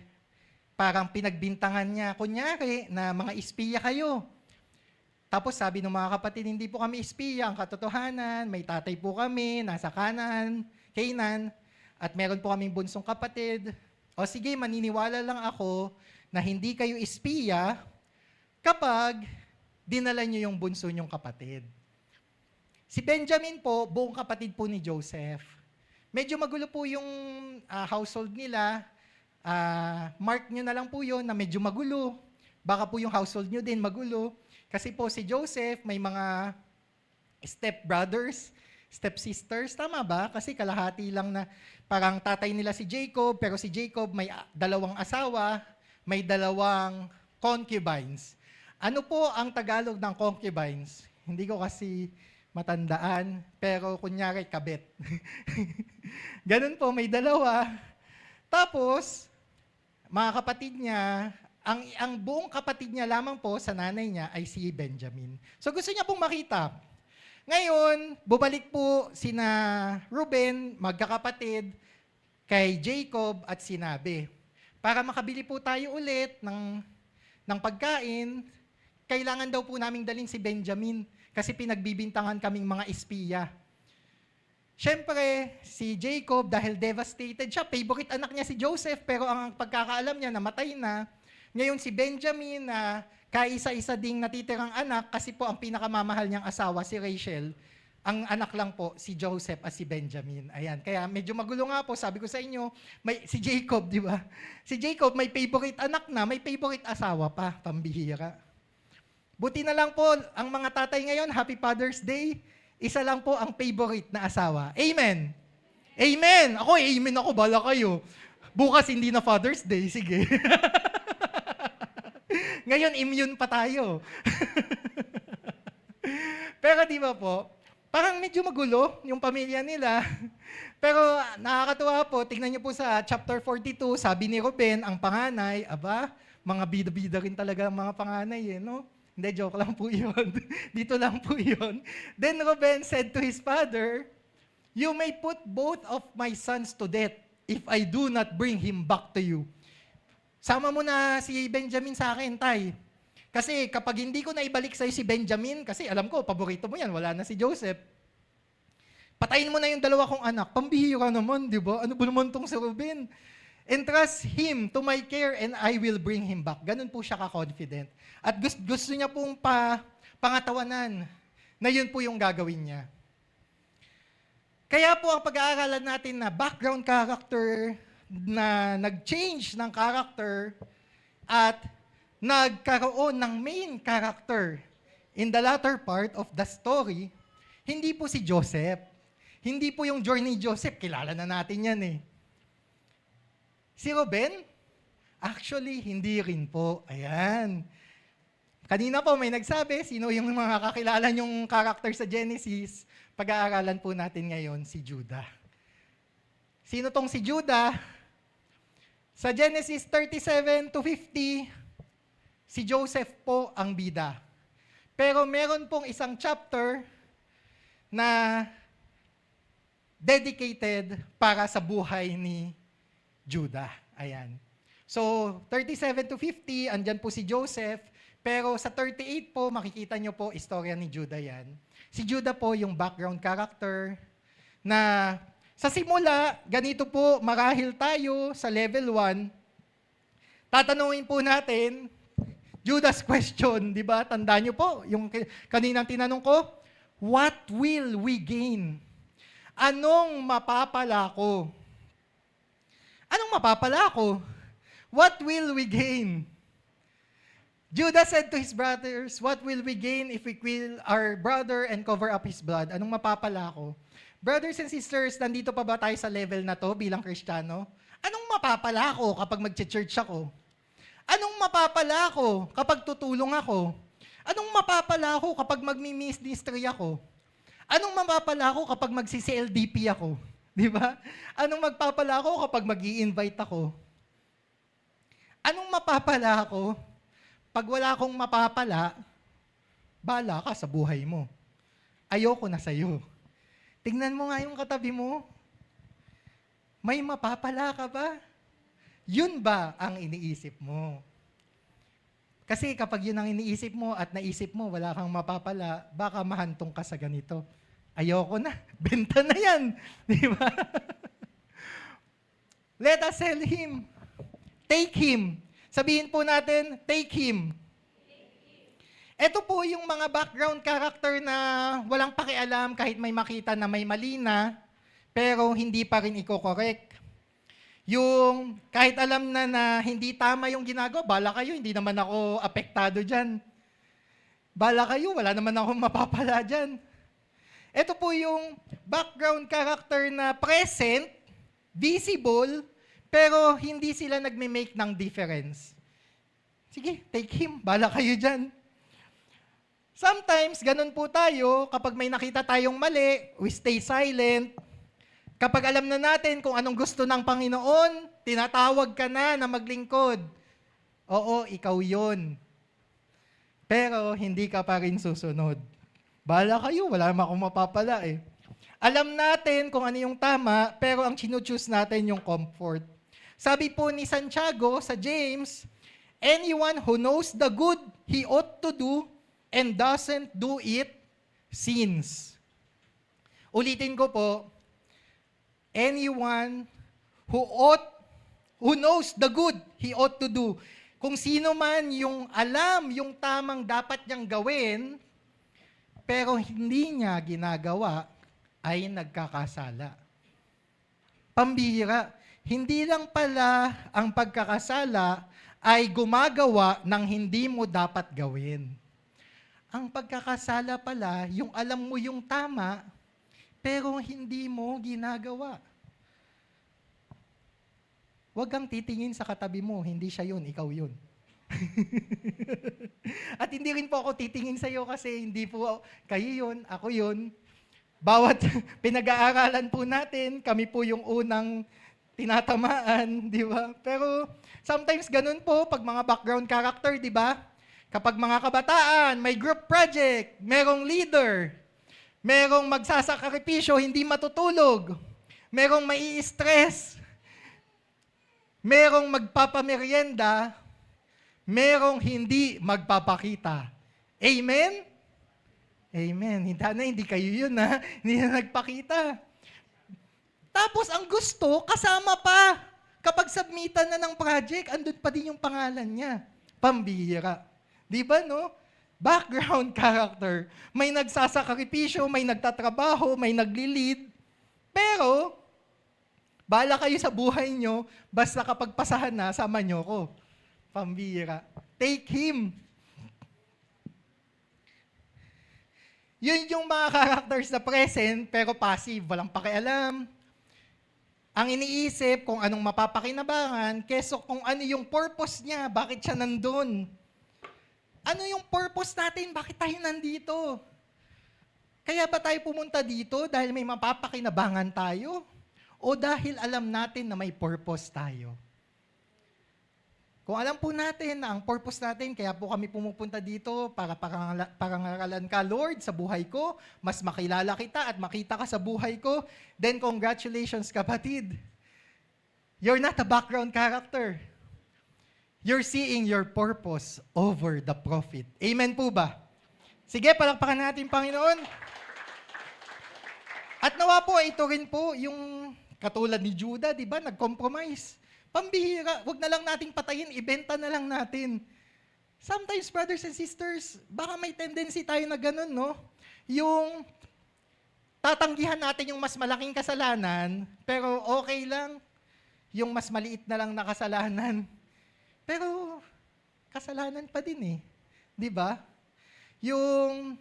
[SPEAKER 2] parang pinagbintangan niya, kunyari, na mga espiya kayo. Tapos sabi ng mga kapatid, hindi po kami espiya, ang katotohanan, may tatay po kami, nasa Canaan, at meron po kaming bunsong kapatid. O sige, maniniwala lang ako na hindi kayo espiya kapag dinala niyo yung bunso niyong kapatid. Si Benjamin po, buong kapatid po ni Joseph. Medyo magulo po yung household nila. Mark nyo na lang po yun na medyo magulo. Baka po yung household nyo din magulo. Kasi po si Joseph may mga stepbrothers, stepsisters. Tama ba? Kasi kalahati lang na parang tatay nila si Jacob, pero si Jacob may 2 asawa, may 2 concubines. Ano po ang Tagalog ng concubines? Hindi ko kasi matandaan, pero kunyari kabet. Ganun po, may 2. Tapos, mga kapatid niya, ang buong kapatid niya lamang po sa nanay niya ay si Benjamin. So gusto niya pong makita. Ngayon, bumalik po sina Reuben, magkakapatid, kay Jacob at sinabi, para makabili po tayo ulit ng pagkain, kailangan daw po naming dalhin si Benjamin kasi pinagbibintangan kaming mga espiya. Siyempre, si Jacob, dahil devastated siya, favorite anak niya si Joseph, pero ang pagkakaalam niya, namatay na. Ngayon si Benjamin, na kaisa-isa ding natitirang anak, kasi po ang pinakamamahal niyang asawa, si Rachel, ang anak lang po, si Joseph at si Benjamin. Ayan, kaya medyo magulo nga po, sabi ko sa inyo, si Jacob, di ba? Si Jacob, may favorite anak na, may favorite asawa pa, pambihira. Buti na lang po, ang mga tatay ngayon, Happy Father's Day, isa lang po ang favorite na asawa. Amen! Amen! Ako, amen ako, bala kayo. Bukas hindi na Father's Day, sige. Ngayon, immune pa tayo. Pero di ba po, parang medyo magulo yung pamilya nila. Pero nakakatuwa po, tingnan niyo po sa chapter 42, sabi ni Ruben, ang panganay, aba, mga bida-bida rin talaga ang mga panganay, no? Hindi, joke lang po yun. Dito lang po yun. Then Reuben said to his father, "You may put both of my sons to death if I do not bring him back to you." Sama mo na si Benjamin sa akin, tay. Kasi kapag hindi ko na ibalik sa'yo si Benjamin, kasi alam ko, paborito mo yan, wala na si Joseph. Patayin mo na yung 2 kong anak. Pambihira naman, di ba? Ano ba naman tong si Reuben? Entrust him to my care and I will bring him back. Ganun po siya ka-confident. At gusto niya pong pangatawanan na yun po yung gagawin niya. Kaya po ang pag-aaralan natin na background character, na nag-change ng character at nagkaroon ng main character in the latter part of the story, hindi po si Joseph. Hindi po yung journey ni Joseph. Kilala na natin yan eh. Si Reuben? Actually, hindi rin po. Ayan. Kanina po may nagsabi, sino yung mga kakilala nyong character sa Genesis? Pag-aaralan po natin ngayon si Judah. Sino tong si Judah? Sa Genesis 37 to 50, si Joseph po ang bida. Pero meron pong isang chapter na dedicated para sa buhay ni Judah. Ayan. So, 37 to 50, andyan po si Joseph. Pero sa 38 po, makikita nyo po, istorya ni Judah yan. Si Judah po yung background character na sa simula, ganito po, marahil tayo sa level 1, tatanungin po natin, Judah's question, di ba? Tandaan nyo po, yung kaninang tinanong ko, what will we gain? Anong mapapala ko? Anong mapapala ko? What will we gain? Judah said to his brothers, what will we gain if we kill our brother and cover up his blood? Anong mapapala ko? Brothers and sisters, nandito pa ba tayo sa level na to bilang Kristiyano? Anong mapapala ko kapag mag-church ako? Anong mapapala ko kapag tutulong ako? Anong mapapala ko kapag magmi-ministry ako? Anong mapapala ko kapag magsi-CLDP ako? Di ba? Anong magpapala ko kapag mag-i-invite ako? Anong mapapala ko? Pag wala akong mapapala, bahala ka sa buhay mo. ayoko na sa'yo. Tingnan mo nga yung katabi mo. May mapapala ka ba? Yun ba ang iniisip mo? Kasi kapag yun ang iniisip mo at naisip mo wala kang mapapala, baka mahantong ka sa ganito. Ayoko na. Benta na yan. Di ba? Let us sell him. Take him. Sabihin po natin, take him. Ito po yung mga background character na walang pakialam kahit may makita na may mali na, pero hindi pa rin i-correct. Yung kahit alam na hindi tama yung ginagawa, bala kayo, hindi naman ako apektado dyan. Bala kayo, wala naman ako mapapala dyan. Ito po yung background character na present, visible, pero hindi sila nagme-make ng difference. Sige, take him, bala kayo dyan. Sometimes, ganun po tayo, kapag may nakita tayong mali, we stay silent. Kapag alam na natin kung anong gusto ng Panginoon, tinatawag ka na maglingkod. Oo, ikaw yun. Pero hindi ka pa rin susunod. Bahala kayo, wala naman akong mapapala eh. Alam natin kung ano yung tama, pero ang chino-choose natin yung comfort. Sabi po ni Santiago sa James, anyone who knows the good he ought to do and doesn't do it, sins. Ulitin ko po, anyone who knows the good he ought to do. Kung sino man yung alam yung tamang dapat niyang gawin, pero hindi niya ginagawa, ay nagkakasala. Pambihira, hindi lang pala ang pagkakasala ay gumagawa ng hindi mo dapat gawin. Ang pagkakasala pala, yung alam mo yung tama, pero hindi mo ginagawa. Huwag kang titingin sa katabi mo, hindi siya yun, ikaw yun. At hindi rin po ako titingin sa iyo kasi hindi po kayo yun, ako yun. Bawat pinag-aaralan po natin, kami po yung unang tinatamaan, di ba? Pero sometimes ganun po pag mga background character, di ba? Kapag mga kabataan, may group project, merong leader, merong magsasakripisyo, hindi matutulog, merong mai-stress, merong magpapamerienda, merong hindi magpapakita. Amen? Amen. Hindi kayo yun ha. Hindi na nagpakita. Tapos ang gusto, kasama pa. Kapag submitan na ng project, andun pa din yung pangalan niya. Pambihira. Di ba no? Background character. May nagsasakripisyo, may nagtatrabaho, may nagli-lead. Pero, bahala kayo sa buhay nyo, basta kapag pasahan na, sama nyo ko. Pambira. Take him. Yun yung mga characters na present, pero passive, walang pakialam. Ang iniisip kung anong mapapakinabangan, keso kung ano yung purpose niya, bakit siya nandun. Ano yung purpose natin? Bakit tayo nandito? Kaya ba tayo pumunta dito dahil may mapapakinabangan tayo? O dahil alam natin na may purpose tayo? Kung alam po natin na ang purpose natin, kaya po kami pumupunta dito para parangalan ka, Lord, sa buhay ko, mas makilala kita at makita ka sa buhay ko, then congratulations, kapatid. You're not a background character. You're seeing your purpose over the profit. Amen po ba? Sige, palakpakan natin, Panginoon. At nawa po, ito rin po yung katulad ni Judah, di ba? Nag-compromise. Pambihira, wag na lang nating patayin, ibenta na lang natin. Sometimes, brothers and sisters, baka may tendency tayo na ganun, no? Yung tatanggihan natin yung mas malaking kasalanan, pero okay lang yung mas maliit na lang na kasalanan. Pero kasalanan pa din eh. Di ba? Yung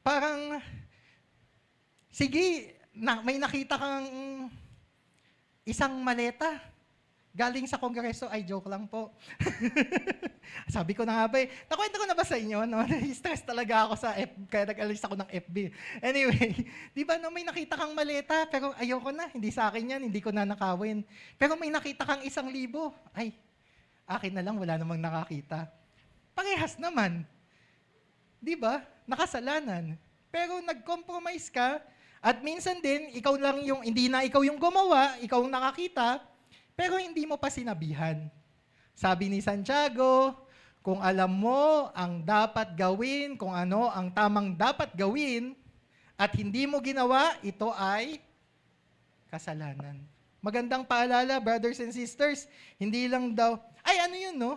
[SPEAKER 2] parang, sige, may nakita kang isang maleta galing sa kongreso. Ay, joke lang po. Sabi ko na nga ba eh. Nakwento ko na ba sa inyo? No? Stress talaga ako sa FB, kaya nag-alis ako ng FB. Anyway, di ba no, may nakita kang maleta, pero ayoko na, hindi sa akin yan, hindi ko na nakawin. Pero may nakita kang 1,000. Ay, akin na lang, wala namang nakakita. Parehas naman. Di ba? nakasalanan. Pero nag-compromise ka, at minsan din, ikaw lang yung, hindi na ikaw yung gumawa, ikaw ang nakakita, pero hindi mo pa sinabihan. Sabi ni Santiago, kung alam mo ang dapat gawin, kung ano ang tamang dapat gawin, at hindi mo ginawa, ito ay kasalanan. Magandang paalala, brothers and sisters, hindi lang daw, ay ano yun, no?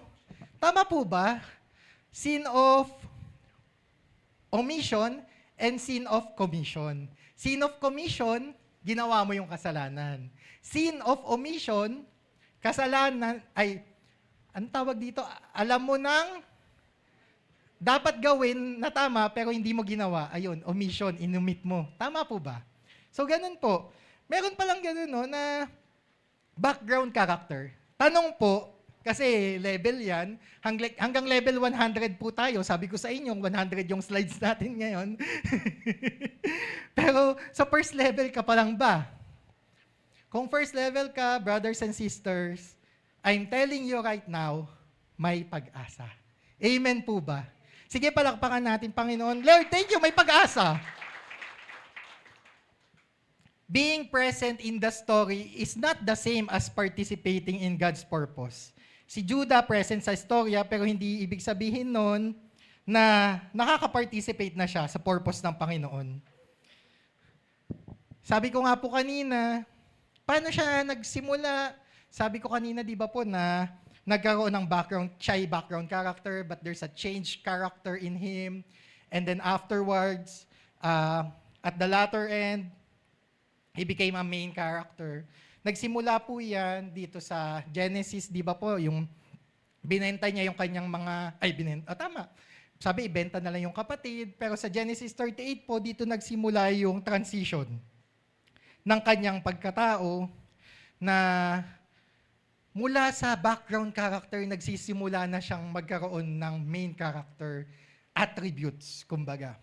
[SPEAKER 2] Tama po ba? Sin of omission and sin of commission. Sin of commission, ginawa mo yung kasalanan. Sin of omission, kasalanan, ay, ang tawag dito, alam mo nang dapat gawin na tama pero hindi mo ginawa. Ayun, omission, inumit mo. Tama po ba? So, ganun po. Meron palang ganun, no, na background character. Tanong po, kasi level yan, hanggang level 100 po tayo. Sabi ko sa inyo, 100 yung slides natin ngayon. Pero sa first level ka pa lang ba? Kung first level ka, brothers and sisters, I'm telling you right now, may pag-asa. Amen po ba? Sige, palakpakan natin, Panginoon. Lord, thank you, may pag-asa. Being present in the story is not the same as participating in God's purpose. Si Judah present sa istorya, pero hindi ibig sabihin nun na nakaka-participate na siya sa purpose ng Panginoon. Sabi ko nga po kanina, paano siya nagsimula? Sabi ko kanina, di ba po, na nagkaroon ng background, shy background character, but there's a change character in him. And then afterwards, at the latter end, he became a main character. Nagsimula po yan dito sa Genesis, di ba po, yung binenta niya yung kanyang mga, tama. Sabi, ibenta na lang yung kapatid, pero sa Genesis 38 po, dito nagsimula yung transition ng kanyang pagkatao na mula sa background character, nagsisimula na siyang magkaroon ng main character attributes, kumbaga.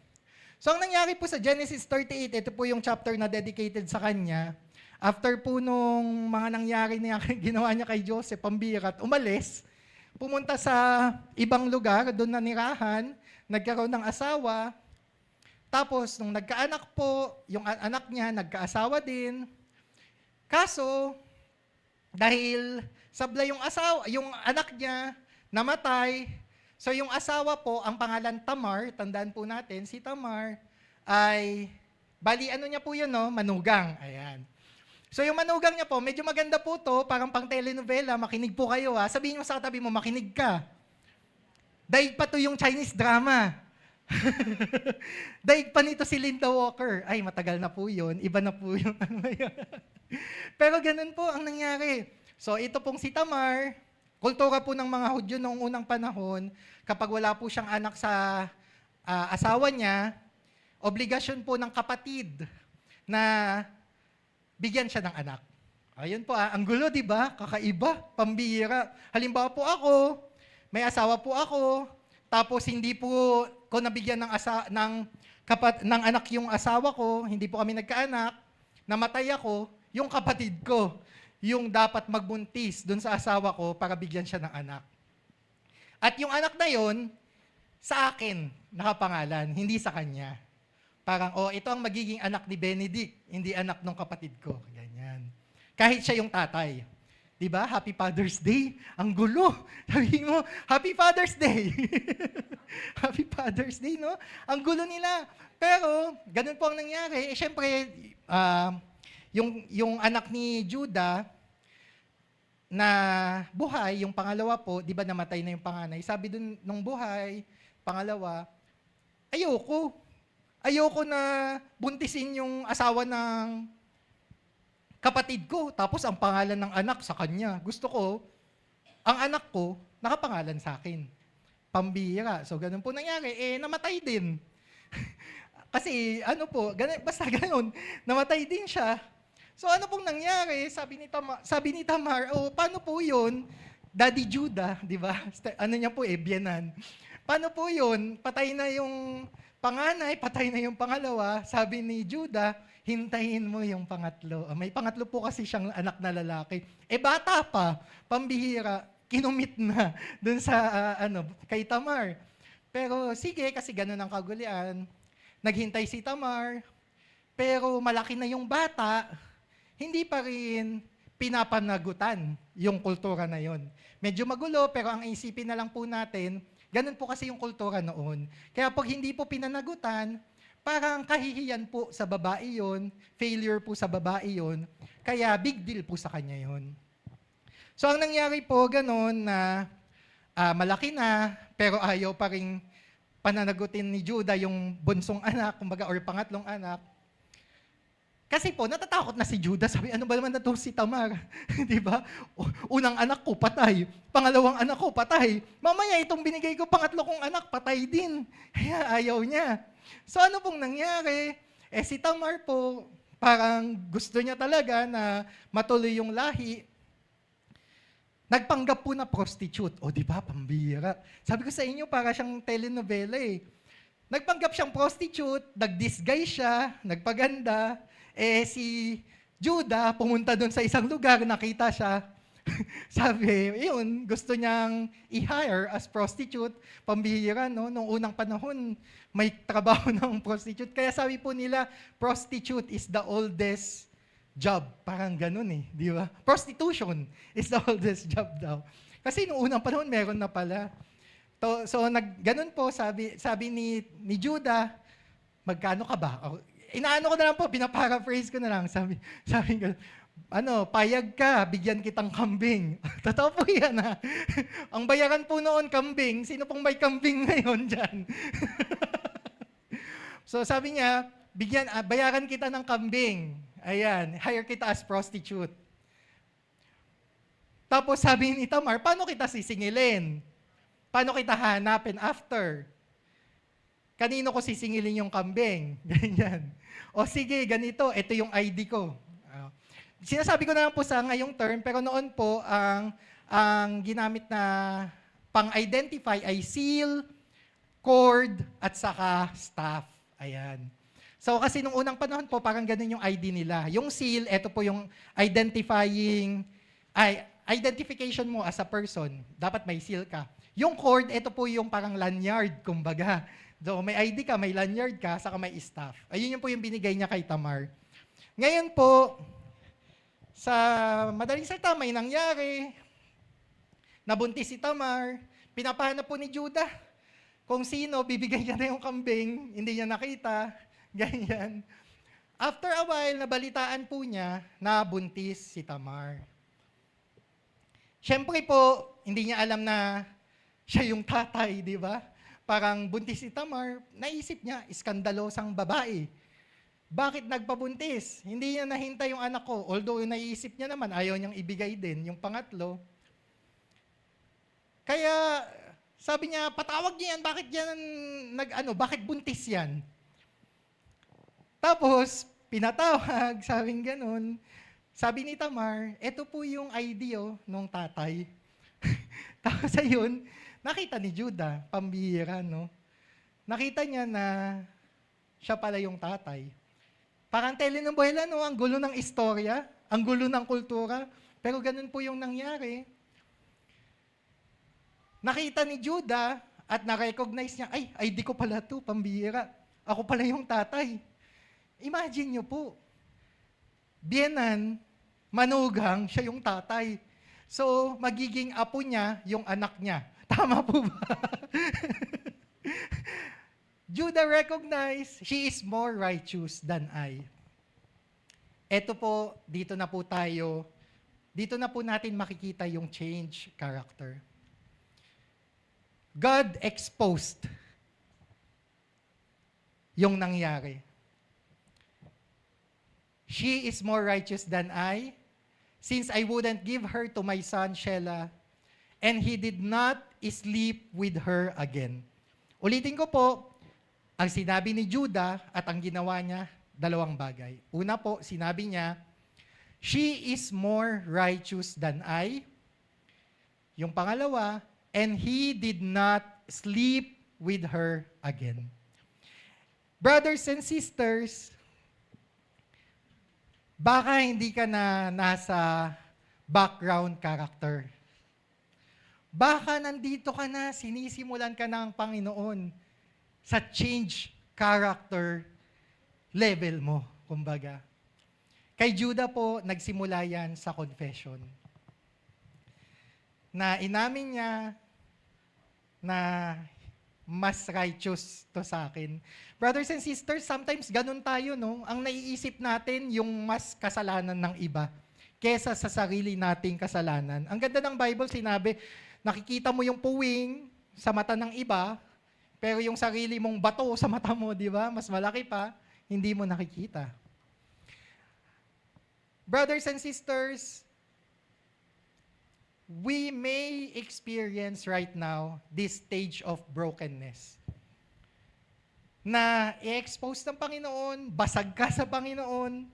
[SPEAKER 2] So, ang nangyari po sa Genesis 38, ito po yung chapter na dedicated sa kanya. After po nung mga nangyari niya, ginawa niya kay Joseph, pambirat, umalis, pumunta sa ibang lugar, doon nanirahan, nagkaroon ng asawa, tapos nung nagkaanak po, yung anak niya nagkaasawa din. Kaso, dahil sabla yung asawa, yung anak niya namatay, so yung asawa po, ang pangalan Tamar, tandaan po natin, si Tamar ay, bali ano niya po yun, no? Manugang. Ayan. So yung manugang niya po, medyo maganda po to, parang pang telenovela, makinig po kayo ha. Sabihin mo sa katabi mo, makinig ka. Daig pa to yung Chinese drama. Daig pa nito si Linda Walker. Ay, matagal na po yun. Iba na po yung ano yun. Pero ganun po ang nangyari. So ito pong si Tamar, kultura po ng mga Hudyo noong unang panahon, kapag wala po siyang anak sa asawa niya, obligasyon po ng kapatid na bigyan siya ng anak. Ayun po, ang gulo, di ba? Kakaiba, pambihira. Halimbawa po ako, may asawa po ako, tapos hindi po ko nabigyan ng anak yung asawa ko, hindi po kami nagkaanak, namatay ako, yung kapatid ko, yung dapat magbuntis dun sa asawa ko para bigyan siya ng anak. At yung anak na yon sa akin nakapangalan, hindi sa kanya. Parang, ito ang magiging anak ni Benedict, hindi anak ng kapatid ko. Ganyan. Kahit siya yung tatay. Diba? Happy Father's Day. Ang gulo. Sabi mo, Happy Father's Day. Happy Father's Day, no? Ang gulo nila. Pero, ganun po ang nangyari. Siyempre, yung anak ni Judah, na buhay, yung pangalawa po, di ba namatay na yung panganay. Sabi dun, nung buhay, pangalawa, ayoko na buntisin yung asawa ng kapatid ko, tapos ang pangalan ng anak sa kanya. Gusto ko, ang anak ko, nakapangalan sa akin. Pambira. So, ganun po nangyari. Namatay din. Kasi, basta ganun, namatay din siya. So, ano pong nangyari? Sabi ni Tamar, paano po yun? Daddy Judah, di ba? Ano niya po, biyanan. Paano po yun? Patay na yung panganay, patay na yung pangalawa, sabi ni Judah, hintayin mo yung pangatlo. May pangatlo po kasi siyang anak na lalaki. Bata pa, pambihira, kinumit na dun sa kay Tamar. Pero sige, kasi ganun ang kagulian. Naghintay si Tamar, pero malaki na yung bata, hindi pa rin pinapanagutan yung kultura na yon. Medyo magulo, pero ang isipin na lang po natin, ganun po kasi yung kultura noon. Kaya pag hindi po pinanagutan, parang kahihiyan po sa babae yon, failure po sa babae yon, kaya big deal po sa kanya yon. So ang nangyari po ganun na malaki na, pero ayaw pa rin pananagutin ni Judah yung bunsong anak, kumbaga, or pangatlong anak. Kasi po, natatakot na si Judah. Sabi, ano ba naman na to si Tamar? Di ba? Unang anak ko, patay. Pangalawang anak ko, patay. Mamaya, itong binigay ko, pangatlo kong anak, patay din. Kaya ayaw niya. So ano pong nangyari? Si Tamar po, parang gusto niya talaga na matuloy yung lahi. Nagpanggap po na prostitute. O di ba, pambira. Sabi ko sa inyo, para siyang telenovela eh. Nagpanggap siyang prostitute, nag-disguise siya, nagpaganda. Si Judah pumunta doon sa isang lugar, nakita siya. Sabi, yun, gusto niyang i-hire as prostitute. Pambihira, no? Noong unang panahon, may trabaho ng prostitute. Kaya sabi po nila, prostitute is the oldest job. Parang ganun eh, di ba? Prostitution is the oldest job daw. Kasi noong unang panahon, meron na pala. So ganun po, sabi ni Judah, magkano ka ba? Inaano ko na lang po, pinaparaphrase ko na lang. Sabi ko, payag ka, bigyan kitang kambing. Totoo po yan ha. Ang bayaran po noon, kambing. Sino pong may kambing ngayon dyan? So sabi niya, bayaran kita ng kambing. Ayan, hire kita as prostitute. Tapos sabi ni Tamar, paano kita sisingilin? Paano kita hanapin after? Kanino ko sisingilin yung kambing? Ganyan. O sige, ganito, ito yung ID ko. Sinasabi ko na lang po sa ngayong term, pero noon po, ang ginamit na pang-identify ay seal, cord, at saka staff. Ayan. So kasi nung unang panahon po, parang ganun yung ID nila. Yung seal, ito po yung identification mo as a person. Dapat may seal ka. Yung cord, ito po yung parang lanyard, kumbaga. So may ID ka, may lanyard ka, saka may staff. Ayun yung po yung binigay niya kay Tamar. Ngayon po, sa madaling salita, may nangyari. Nabuntis si Tamar. Pinapahanap po ni Judah kung sino, bibigay niya na yung kambing. Hindi niya nakita. Ganyan. After a while, nabalitaan po niya na buntis si Tamar. Siyempre po, hindi niya alam na siya yung tatay, di ba? Parang buntis si Tamar, naisip niya, iskandalosang babae. Bakit nagpabuntis? Hindi niya nahintay yung anak ko. Although naiisip niya naman, ayaw niyang ibigay din yung pangatlo. Kaya sabi niya, patawag niya yan, bakit buntis yan? Tapos, pinatawag, sabing ganun. Sabi ni Tamar, eto po yung idea nung tatay. Tapos ayun, nakita ni Judah, pambihira, no? Nakita niya na siya pala yung tatay. Parang telenovela, no? Ang gulo ng istorya, ang gulo ng kultura. Pero ganun po yung nangyari. Nakita ni Judah at na-recognize niya, ay, ID ko pala to, pambihira. Ako pala yung tatay. Imagine nyo po, biyenan, manugang, siya yung tatay. So, magiging apo niya yung anak niya. Tama po ba? Judah recognized, she is more righteous than I. Ito po, dito na po natin makikita yung change character. God exposed yung nangyari. She is more righteous than I, since I wouldn't give her to my son Shelah, and he did not sleep with her again. Ulitin ko po, ang sinabi ni Judah at ang ginawa niya, dalawang bagay. Una po, sinabi niya, she is more righteous than I. Yung pangalawa, and he did not sleep with her again. Brothers and sisters, baka hindi ka na nasa background character. Baka nandito ka na, sinisimulan ka ng Panginoon sa change character level mo, kumbaga. Kay Judah po, nagsimula yan sa confession. Na inamin niya na mas righteous to sa akin. Brothers and sisters, sometimes ganun tayo, no? Ang naiisip natin yung mas kasalanan ng iba kesa sa sarili nating kasalanan. Ang ganda ng Bible, sinabi, nakikita mo yung puwing sa mata ng iba, pero yung sarili mong bato sa mata mo, di ba? Mas malaki pa, hindi mo nakikita. Brothers and sisters, we may experience right now this stage of brokenness. Na i-expose ng Panginoon, basag ka sa Panginoon,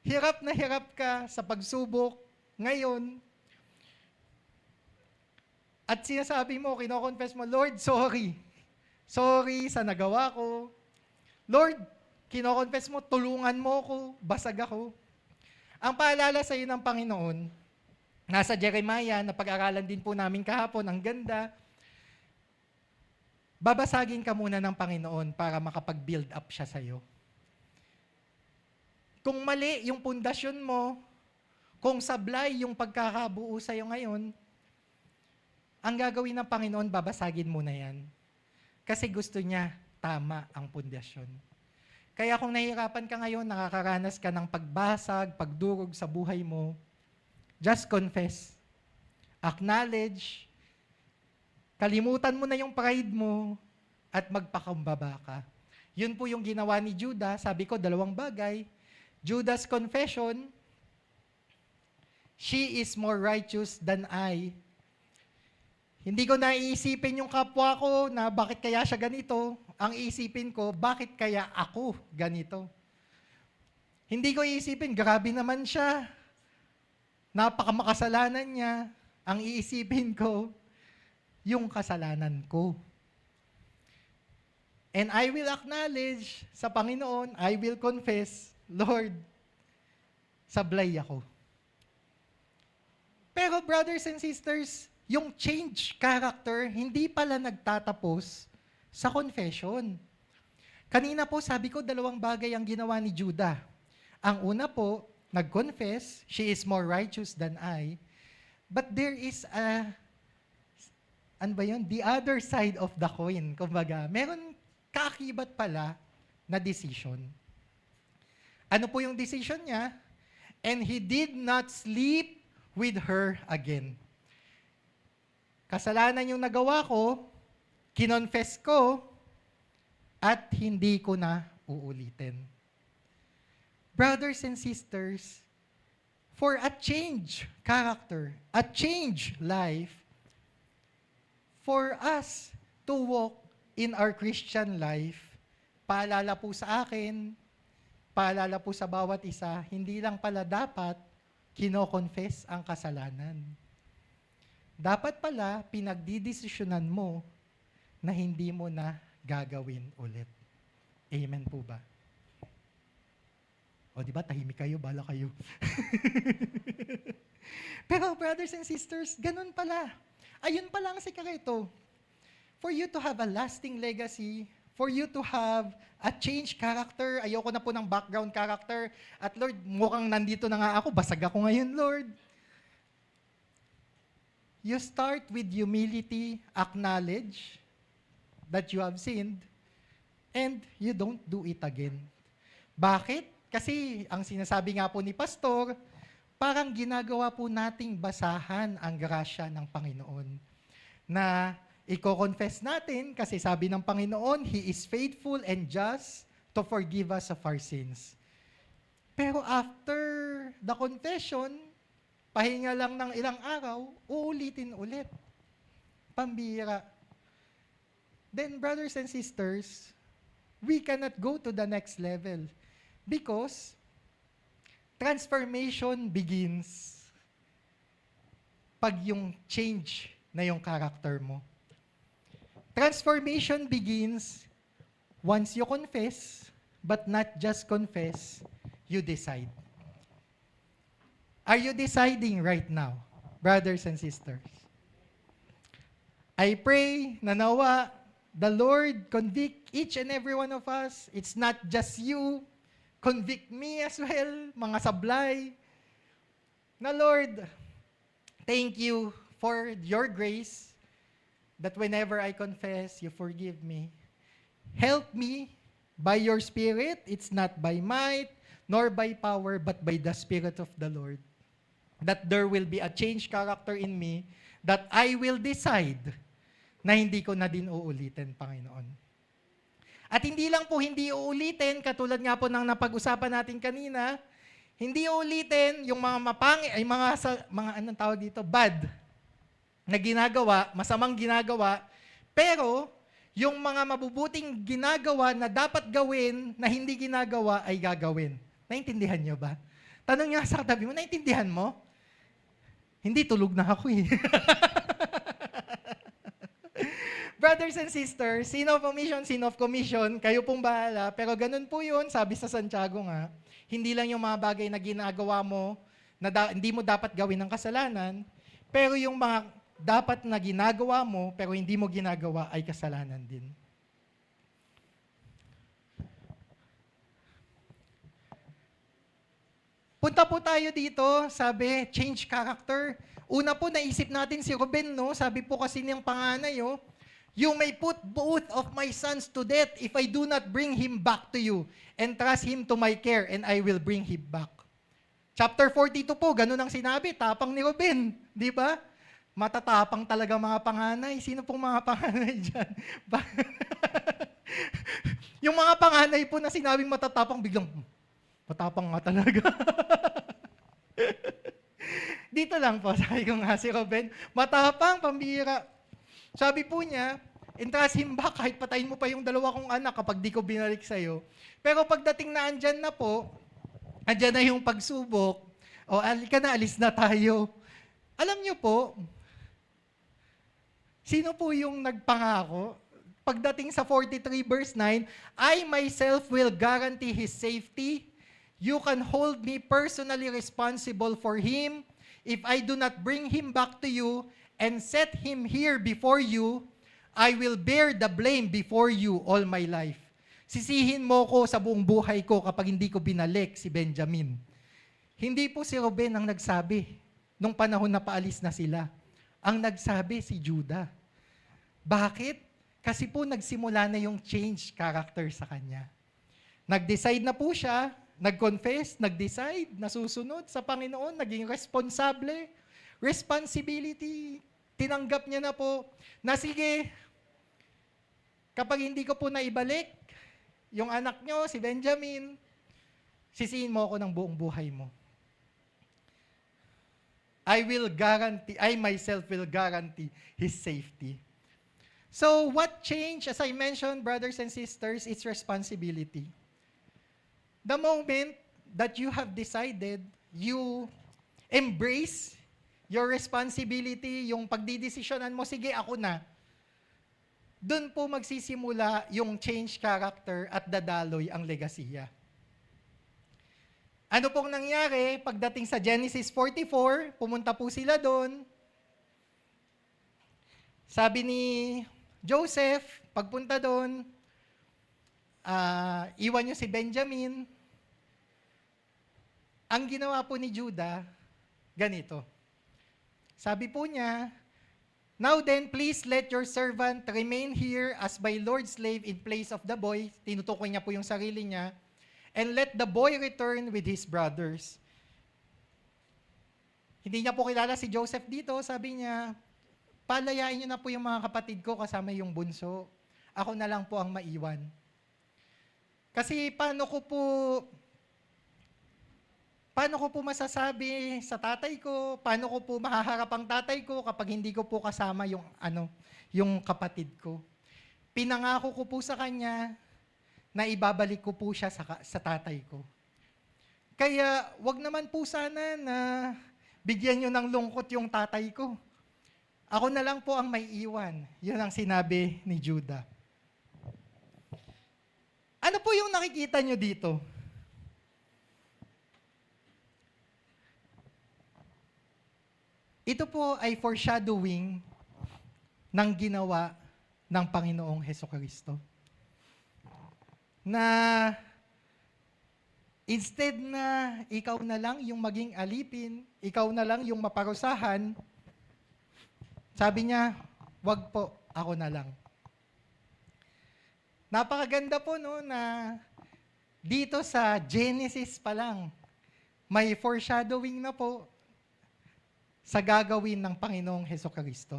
[SPEAKER 2] hirap na hirap ka sa pagsubok ngayon, at sinasabi mo, kino-confess mo, Lord, sorry. Sorry sa nagawa ko. Lord, kino-confess mo, tulungan mo ko, basag ako. Ang paalala sa iyo ng Panginoon, nasa Jeremiah, na pag-aralan din po namin kahapon, ang ganda, babasagin ka muna ng Panginoon para makapag-build up siya sa iyo. Kung mali yung pundasyon mo, kung sablay yung pagkakabuo sa iyo ngayon, ang gagawin ng Panginoon, babasagin mo na yan. Kasi gusto niya tama ang pundasyon. Kaya kung nahihirapan ka ngayon, nakakaranas ka ng pagbasag, pagdurog sa buhay mo, just confess. Acknowledge. Kalimutan mo na yung pride mo at magpakumbaba ka. Yun po yung ginawa ni Judah. Sabi ko, 2 bagay. Judah's confession, she is more righteous than I. Hindi ko naiisipin yung kapwa ko na bakit kaya siya ganito. Ang isipin ko, bakit kaya ako ganito? Hindi ko iisipin, grabe naman siya. Napakamakasalanan niya. Ang iisipin ko, yung kasalanan ko. And I will acknowledge sa Panginoon, I will confess, Lord, sablay ako. Pero brothers and sisters, yung change character, hindi pala nagtatapos sa confession. Kanina po, sabi ko, 2 bagay ang ginawa ni Judah. Ang una po, nag-confess, she is more righteous than I. But there is the other side of the coin. Kumbaga, meron kaakibat pala na decision. Ano po yung decision niya? And he did not sleep with her again. Kasalanan yung nagawa ko, kinonfess ko, at hindi ko na uulitin. Brothers and sisters, for a change character, a change life, for us to walk in our Christian life, paalala po sa akin, paalala po sa bawat isa, hindi lang pala dapat kino-confess ang kasalanan. Dapat pala, pinagdidesisyonan mo na hindi mo na gagawin ulit. Amen po ba? O di ba, tahimik kayo, bala kayo. Pero brothers and sisters, ganun pala. Ayun pala ang sikreto. For you to have a lasting legacy, for you to have a change character, ayoko na po ng background character, at Lord, mukhang nandito na nga ako, basag ako ngayon, Lord. You start with humility, acknowledge that you have sinned, and you don't do it again. Bakit? Kasi ang sinasabi nga po ni Pastor, parang ginagawa po nating basahan ang grasya ng Panginoon. Na i-confess natin, kasi sabi ng Panginoon, He is faithful and just to forgive us of our sins. Pero after the confession, pahinga lang ng ilang araw, uulitin ulit. Pambira. Then, brothers and sisters, we cannot go to the next level because transformation begins pag yung change na yung character mo. Transformation begins once you confess, but not just confess, you decide. Are you deciding right now, brothers and sisters? I pray na nawa the Lord convict each and every one of us. It's not just you. Convict me as well, mga sablay. Na Lord, thank you for your grace that whenever I confess, you forgive me. Help me by your Spirit. It's not by might, nor by power, but by the Spirit of the Lord. That there will be a changed character in me, that I will decide na hindi ko na din uulitin, Panginoon. At hindi lang po hindi uulitin, katulad nga po ng napag-usapan natin kanina, hindi uulitin yung mga mga anong tawag dito, bad na ginagawa, masamang ginagawa, pero yung mga mabubuting ginagawa na dapat gawin na hindi ginagawa ay gagawin. Naintindihan nyo ba? Tanong niya sa katabi mo, naintindihan mo? Hindi, tulog na ako eh. Brothers and sisters, sin of commission, kayo pong bahala. Pero ganun po yun, sabi sa Santiago nga, hindi lang yung mga bagay na ginagawa mo, na hindi mo dapat gawin ng kasalanan, pero yung mga dapat na ginagawa mo, pero hindi mo ginagawa, ay kasalanan din. Punta po tayo dito, sabi, change character. Una po, naisip natin si Ruben, no? Sabi po kasi niyang panganay, oh, you may put both of my sons to death if I do not bring him back to you and trust him to my care, and I will bring him back. Chapter 42 po, ganun ang sinabi, tapang ni Ruben, di ba? Matatapang talaga mga panganay. Sino pong mga panganay dyan? Yung mga panganay po na sinabing matatapang, biglang, matapang nga talaga. Dito lang po, sabi ko nga si Ruben, matapang, pambira. Sabi po niya, entrust him back, kahit patayin mo pa yung dalawa kong anak kapag di ko binalik sa'yo. Pero pagdating na andyan na po, andyan na yung pagsubok, o alika na, alis na tayo. Alam niyo po, sino po yung nagpangako? Pagdating sa 43 verse 9, I myself will guarantee his safety. You can hold me personally responsible for him. If I do not bring him back to you and set him here before you, I will bear the blame before you all my life. Sisihin mo ko sa buong buhay ko kapag hindi ko binalik si Benjamin. Hindi po si Ruben ang nagsabi nung panahon na paalis na sila. Ang nagsabi si Judah. Bakit? Kasi po nagsimula na yung change character sa kanya. Nag-decide na po siya, nag-confess, nag-decide, nasusunod sa Panginoon, naging responsable. Responsibility, tinanggap niya na po na sige, kapag hindi ko po naibalik, yung anak nyo, si Benjamin, sisihin mo ako ng buong buhay mo. I myself will guarantee his safety. So what changed, as I mentioned, brothers and sisters, it's responsibility. The moment that you have decided, you embrace your responsibility, yung pagdidesisyonan mo, sige, ako na. Doon po magsisimula yung change character at dadaloy ang legasiya. Ano pong nangyari? Pagdating sa Genesis 44, pumunta po sila doon. Sabi ni Joseph, pagpunta doon, iwan niyo si Benjamin. Ang ginawa po ni Judah, ganito. Sabi po niya, now then, please let your servant remain here as my Lord's slave in place of the boy. Tinutukoy niya po yung sarili niya. And let the boy return with his brothers. Hindi niya po kilala si Joseph dito. Sabi niya, palayain niyo na po yung mga kapatid ko kasama yung bunso. Ako na lang po ang maiwan. Kasi paano ko po masasabi sa tatay ko, paano ko po mahaharap ang tatay ko kapag hindi ko po kasama yung kapatid ko. Pinangako ko po sa kanya na ibabalik ko po siya sa tatay ko. Kaya wag naman po sana na bigyan nyo ng lungkot yung tatay ko. Ako na lang po ang may iwan. Yun ang sinabi ni Judah. Ano po yung nakikita nyo dito? Ito po ay foreshadowing ng ginawa ng Panginoong Hesukristo. Na instead na ikaw na lang yung maging alipin, ikaw na lang yung maparusahan, sabi niya, wag po, ako na lang. Napakaganda po no na dito sa Genesis pa lang, may foreshadowing na po sa gagawin ng Panginoong Hesukristo.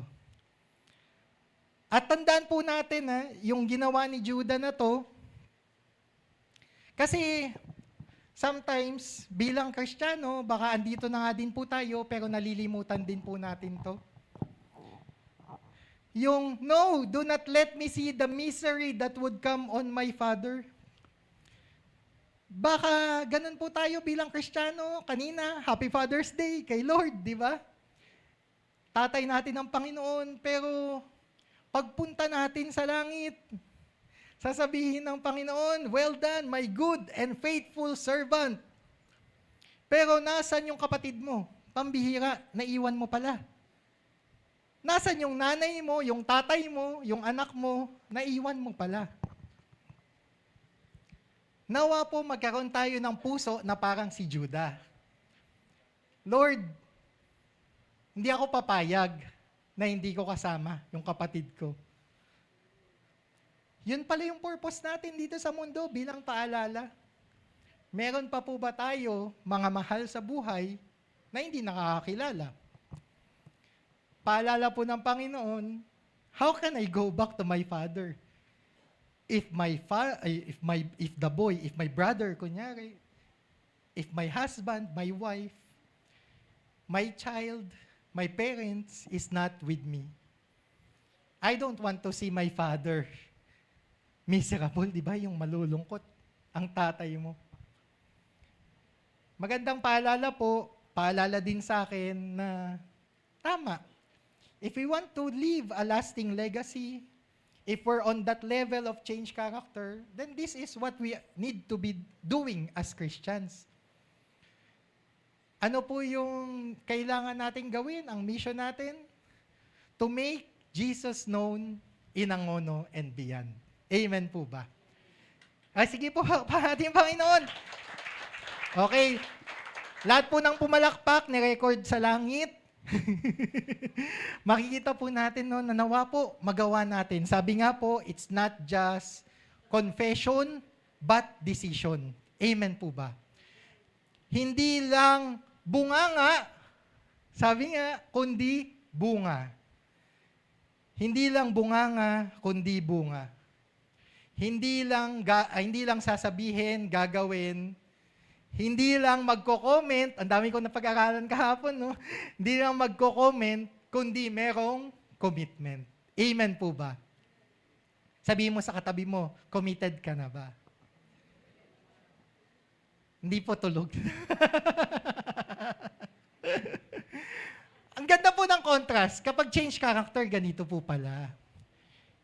[SPEAKER 2] At tandaan po natin yung ginawa ni Judah na to, kasi sometimes bilang Kristiyano, baka andito na nga din po tayo, pero nalilimutan din po natin to. Yung, no, do not let me see the misery that would come on my father. Baka ganun po tayo bilang Kristiyano. Kanina, Happy Father's Day kay Lord, di ba? Tatay natin ang Panginoon, pero pagpunta natin sa langit, sasabihin ng Panginoon, well done, my good and faithful servant. Pero nasan yung kapatid mo? Pambihira, naiwan mo pala. Nasan yung nanay mo, yung tatay mo, yung anak mo, naiwan mo pala. Nawa po magkaroon tayo ng puso na parang si Judah. Lord, hindi ako papayag na hindi ko kasama yung kapatid ko. Yun pala yung purpose natin dito sa mundo bilang paalala. Meron pa po ba tayo, mga mahal sa buhay, na hindi nakakakilala? Paalala po ng Panginoon, how can I go back to my father? If my brother, kunyari, if my husband, my wife, my child, my parents is not with me, I don't want to see my father miserable, di ba? Yung malulungkot ang tatay mo. Magandang paalala po, paalala din sa akin na tama. If we want to leave a lasting legacy, if we're on that level of change character, then this is what we need to be doing as Christians. Ano po yung kailangan natin gawin, ang mission natin? To make Jesus known in Angono and beyond. Amen po ba? Ay, sige po, ating Panginoon. Okay. Lahat po ng pumalakpak, ni-record sa langit. Makikita po natin no, na nawa po, magawa natin. Sabi nga po, it's not just confession, but decision. Amen po ba? Hindi lang bunganga, sabi nga, kundi bunga. Hindi lang bunganga, kundi bunga. Hindi lang sasabihin, gagawin. Hindi lang magko-comment, ang dami ko na pag-aralan kahapon, no? Hindi lang magko-comment, kundi merong commitment. Amen po ba? Sabihin mo sa katabi mo, committed ka na ba? Hindi po tulog. Ang ganda po ng contrast. Kapag change character, ganito po pala.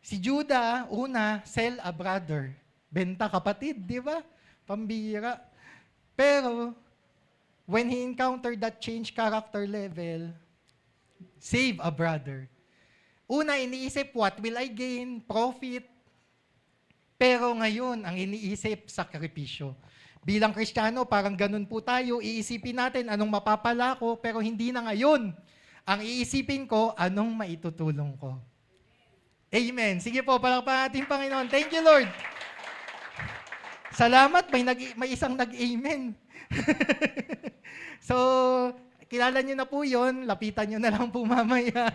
[SPEAKER 2] Si Judah, una, sell a brother. Benta kapatid, di ba? Pambira. Pero, when he encountered that change character level, save a brother. Una, iniisip, what will I gain? Profit. Pero ngayon, ang iniisip, sakripisyo. Bilang Kristiyano, parang ganun po tayo, iisipin natin anong mapapala ko, pero hindi na ngayon. Ang iisipin ko, anong maitutulong ko. Amen. Sige po, palakpakan ating Panginoon. Thank you, Lord. Salamat, may isang nag-amen. So, kilala nyo na po yun, lapitan nyo na lang po mamaya.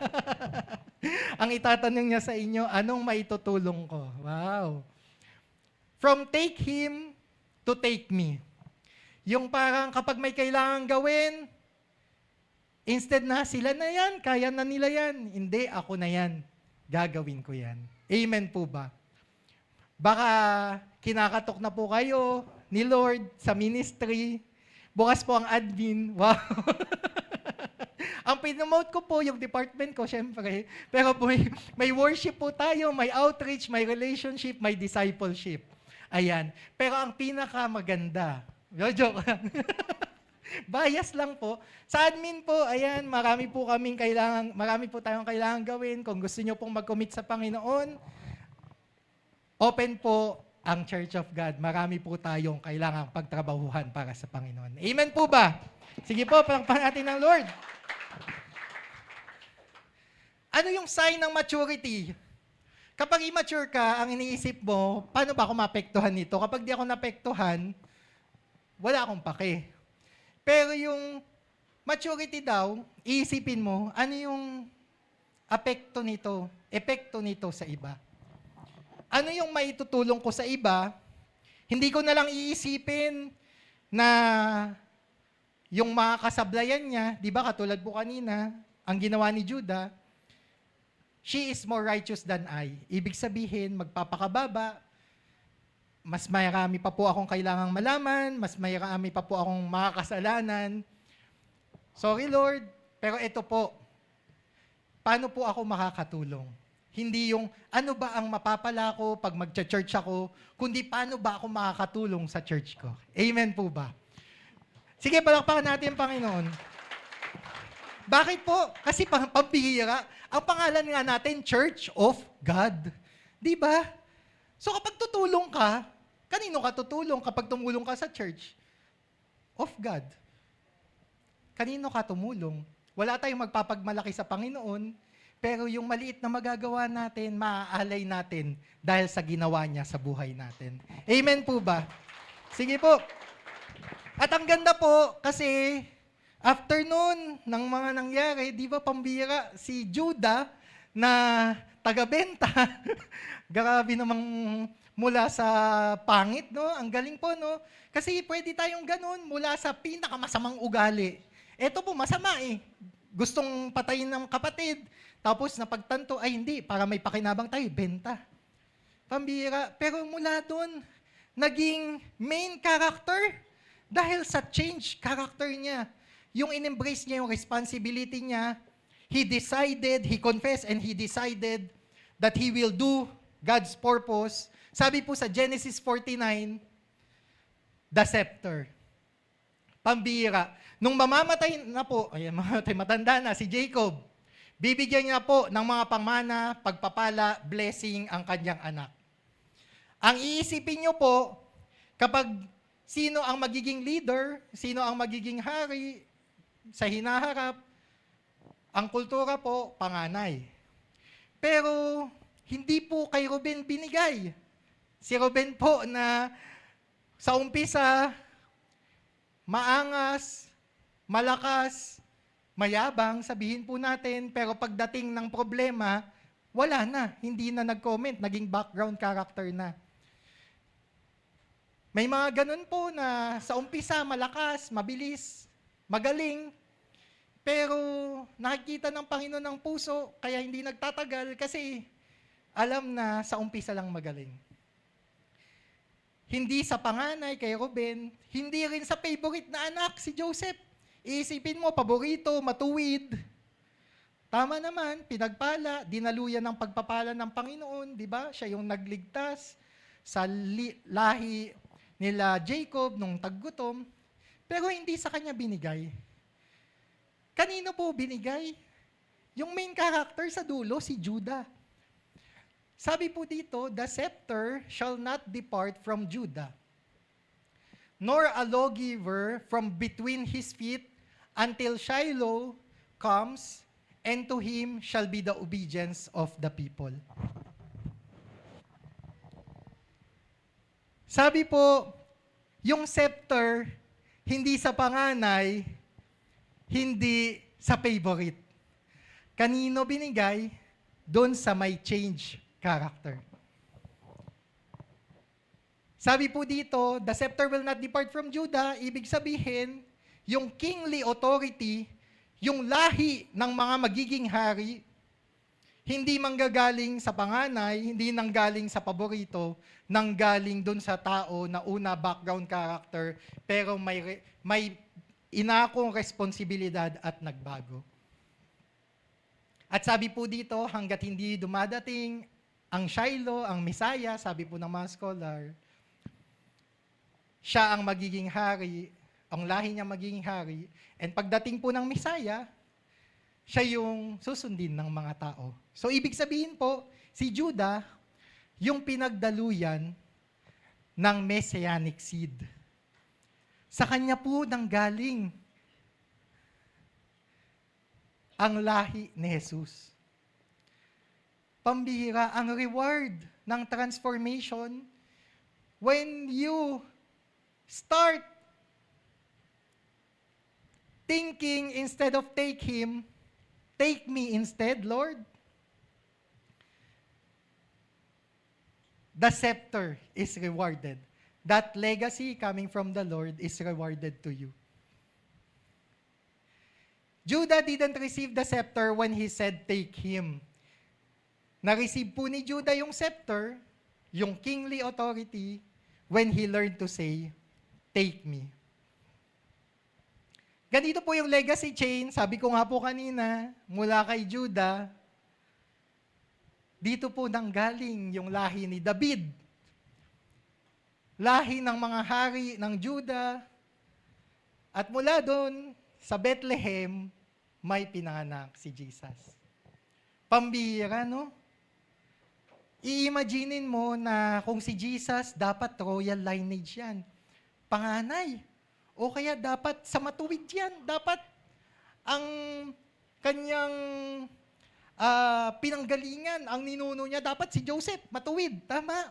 [SPEAKER 2] Ang itatanong niya sa inyo, anong maitutulong ko? Wow. From take him to take me. Yung parang kapag may kailangan gawin, instead na sila na yan, kaya na nila yan. Hindi, ako na yan. Gagawin ko yan. Amen po ba? Baka kinakatok na po kayo ni Lord sa ministry. Bukas po ang admin. Wow. Ang pinomote ko po yung department ko, syempre. Pero po, may worship po tayo, may outreach, may relationship, may discipleship. Ayan. Pero ang pinakamaganda, joke lang. Bias lang po. Sa admin po, ayan, marami po tayong kailangan gawin. Kung gusto niyo pong mag-commit sa Panginoon, open po ang Church of God. Marami po tayong kailangang pagtrabahuhan para sa Panginoon. Amen po ba? Sige po, palakpakan natin ng Lord. Ano yung sign ng maturity? Kapag immature ka, ang iniisip mo, paano ba ako maapektuhan nito? Kapag di ako naapektuhan, wala akong pake. Pero yung maturity daw, iisipin mo, ano yung epekto nito sa iba. Ano yung maitutulong ko sa iba, hindi ko na lang iisipin na yung mga kasablayan niya, di ba katulad po kanina, ang ginawa ni Judah, she is more righteous than I. Ibig sabihin, magpapakababa, mas marami pa po akong kailangang malaman, mas marami pa po akong makakasalanan. Sorry Lord, pero ito po, paano po ako makakatulong? Hindi yung ano ba ang mapapala ko pag magcha-church ako, kundi paano ba ako makakatulong sa church ko. Amen po ba? Sige, palakpakan natin Panginoon. Bakit po? Kasi pampihira. Ang pangalan nga natin, Church of God. Di ba? So kapag tutulong ka, kanino ka tutulong kapag tumulong ka sa Church of God? Kanino ka tumulong? Wala tayong magpapagmalaki sa Panginoon, pero yung maliit na magagawa natin, maaalay natin dahil sa ginawa niya sa buhay natin. Amen po ba? Sige po. At ang ganda po, kasi after nun, ng mga nangyari, di ba pambira si Judah na taga-benta. Grabe namang mula sa pangit, no? Ang galing po, no? Kasi pwede tayong ganun mula sa pinakamasamang ugali. Ito po, masama eh. Gustong patayin ng kapatid. Tapos napagtanto, ay hindi, para may pakinabang tayo, benta. Pambira. Pero mula doon, naging main character dahil sa change character niya. Yung in-embrace niya yung responsibility niya, he confessed and he decided that he will do God's purpose. Sabi po sa Genesis 49, the scepter. Pambira. Nung mamamatay na po, matanda na si Jacob, bibigyan niya po ng mga pangmana, pagpapala, blessing ang kanyang anak. Ang iisipin niyo po, kapag sino ang magiging leader, sino ang magiging hari sa hinaharap, ang kultura po, panganay. Pero hindi po kay Ruben binigay. Si Ruben po na sa umpisa, maangas, malakas, mayabang, sabihin po natin, pero pagdating ng problema, wala na, hindi na nag-comment, naging background character na. May mga ganun po na sa umpisa, malakas, mabilis, magaling, pero nakikita ng Panginoon ng puso, kaya hindi nagtatagal kasi alam na sa umpisa lang magaling. Hindi sa panganay kay Ruben, hindi rin sa favorite na anak, si Joseph. Iisipin mo, paborito, matuwid. Tama naman, pinagpala, dinaluyan ng pagpapala ng Panginoon, di ba? Siya yung nagligtas sa lahi nila Jacob nung taggutom, pero hindi sa kanya binigay. Kanino po binigay? Yung main character sa dulo, si Judah. Sabi po dito, the scepter shall not depart from Judah, nor a lawgiver from between his feet until Shiloh comes, and to him shall be the obedience of the people. Sabi po, yung scepter, hindi sa panganay, hindi sa favorite. Kanino binigay? Doon sa may change character. Sabi po dito, the scepter will not depart from Judah. Ibig sabihin, yung kingly authority, yung lahi ng mga magiging hari, hindi manggagaling sa panganay, hindi nanggaling sa paborito, nanggaling dun sa tao na una background character, pero may inakong responsibilidad at nagbago. At sabi po dito, hanggat hindi dumadating ang Shiloh, ang Messiah, sabi po ng mga scholar, siya ang magiging hari ang lahi niya magiging hari. And pagdating po ng Messiah, siya yung susundin ng mga tao. So, ibig sabihin po, si Judah, yung pinagdaluyan ng messianic seed. Sa kanya po nanggaling ang lahi ni Jesus. Pambihira, ang reward ng transformation when you start thinking instead of take Him, take me instead, Lord. The scepter is rewarded. That legacy coming from the Lord is rewarded to you. Judah didn't receive the scepter when he said, take him. Na-receive po ni Judah yung scepter, yung kingly authority, when he learned to say, take me. Ganito po yung legacy chain, sabi ko nga po kanina, mula kay Judah, dito po nanggaling yung lahi ni David. Lahi ng mga hari ng Judah. At mula doon, sa Bethlehem, may pinanganak si Jesus. Pambihira, no? I-imaginein mo na kung si Jesus, dapat royal lineage yan. Panganay. O kaya dapat sa matuwid yan. Dapat ang kanyang pinanggalingan, ang ninuno niya, dapat si Joseph, matuwid. Tama.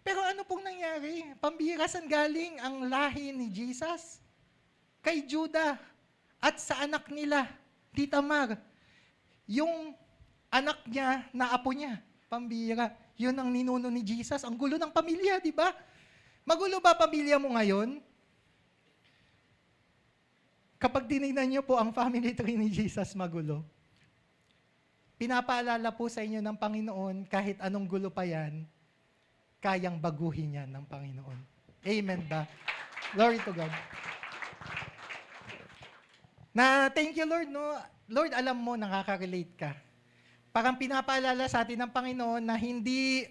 [SPEAKER 2] Pero ano pong nangyari? Pambihira, saan galing ang lahi ni Jesus? Kay Judah at sa anak nila, di Tamar. Yung anak niya na apo niya, pambihira. Yun ang ninuno ni Jesus. Ang gulo ng pamilya, di ba? Magulo ba pamilya mo ngayon? Kapag tinignan niyo po ang family tree ni Jesus, magulo. Pinapaalala po sa inyo ng Panginoon, kahit anong gulo pa yan, kayang baguhin yan ng Panginoon. Amen ba? Glory to God. Thank you, Lord, no? Lord, alam mo, nakaka-relate ka. Parang pinapaalala sa atin ng Panginoon na hindi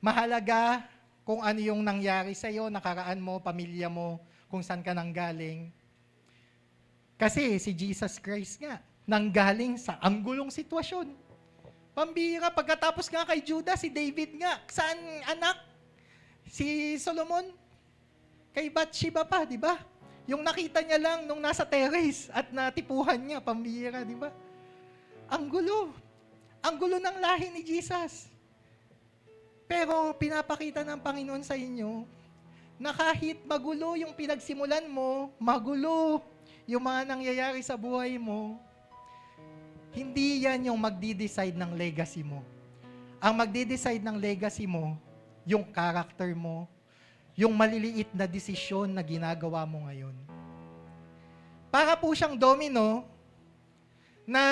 [SPEAKER 2] mahalaga kung ano yung nangyari sa iyo, nakaraan mo, pamilya mo, kung saan ka nanggaling. Kasi si Jesus Christ nga, nanggaling sa anggulong sitwasyon. Pambira, pagkatapos nga kay Judah, si David nga, saan anak? Si Solomon, kay Bathsheba pa, di ba? Yung nakita niya lang nung nasa terrace at natipuhan niya, pambira, di ba? Ang gulo. Ang gulo ng lahi ni Jesus. Pero pinapakita ng Panginoon sa inyo na kahit magulo yung pinagsimulan mo, magulo yung mga nangyayari sa buhay mo, hindi yan yung magdi-decide ng legacy mo. Ang magdi-decide ng legacy mo, yung character mo, yung maliliit na desisyon na ginagawa mo ngayon. Para po siyang domino na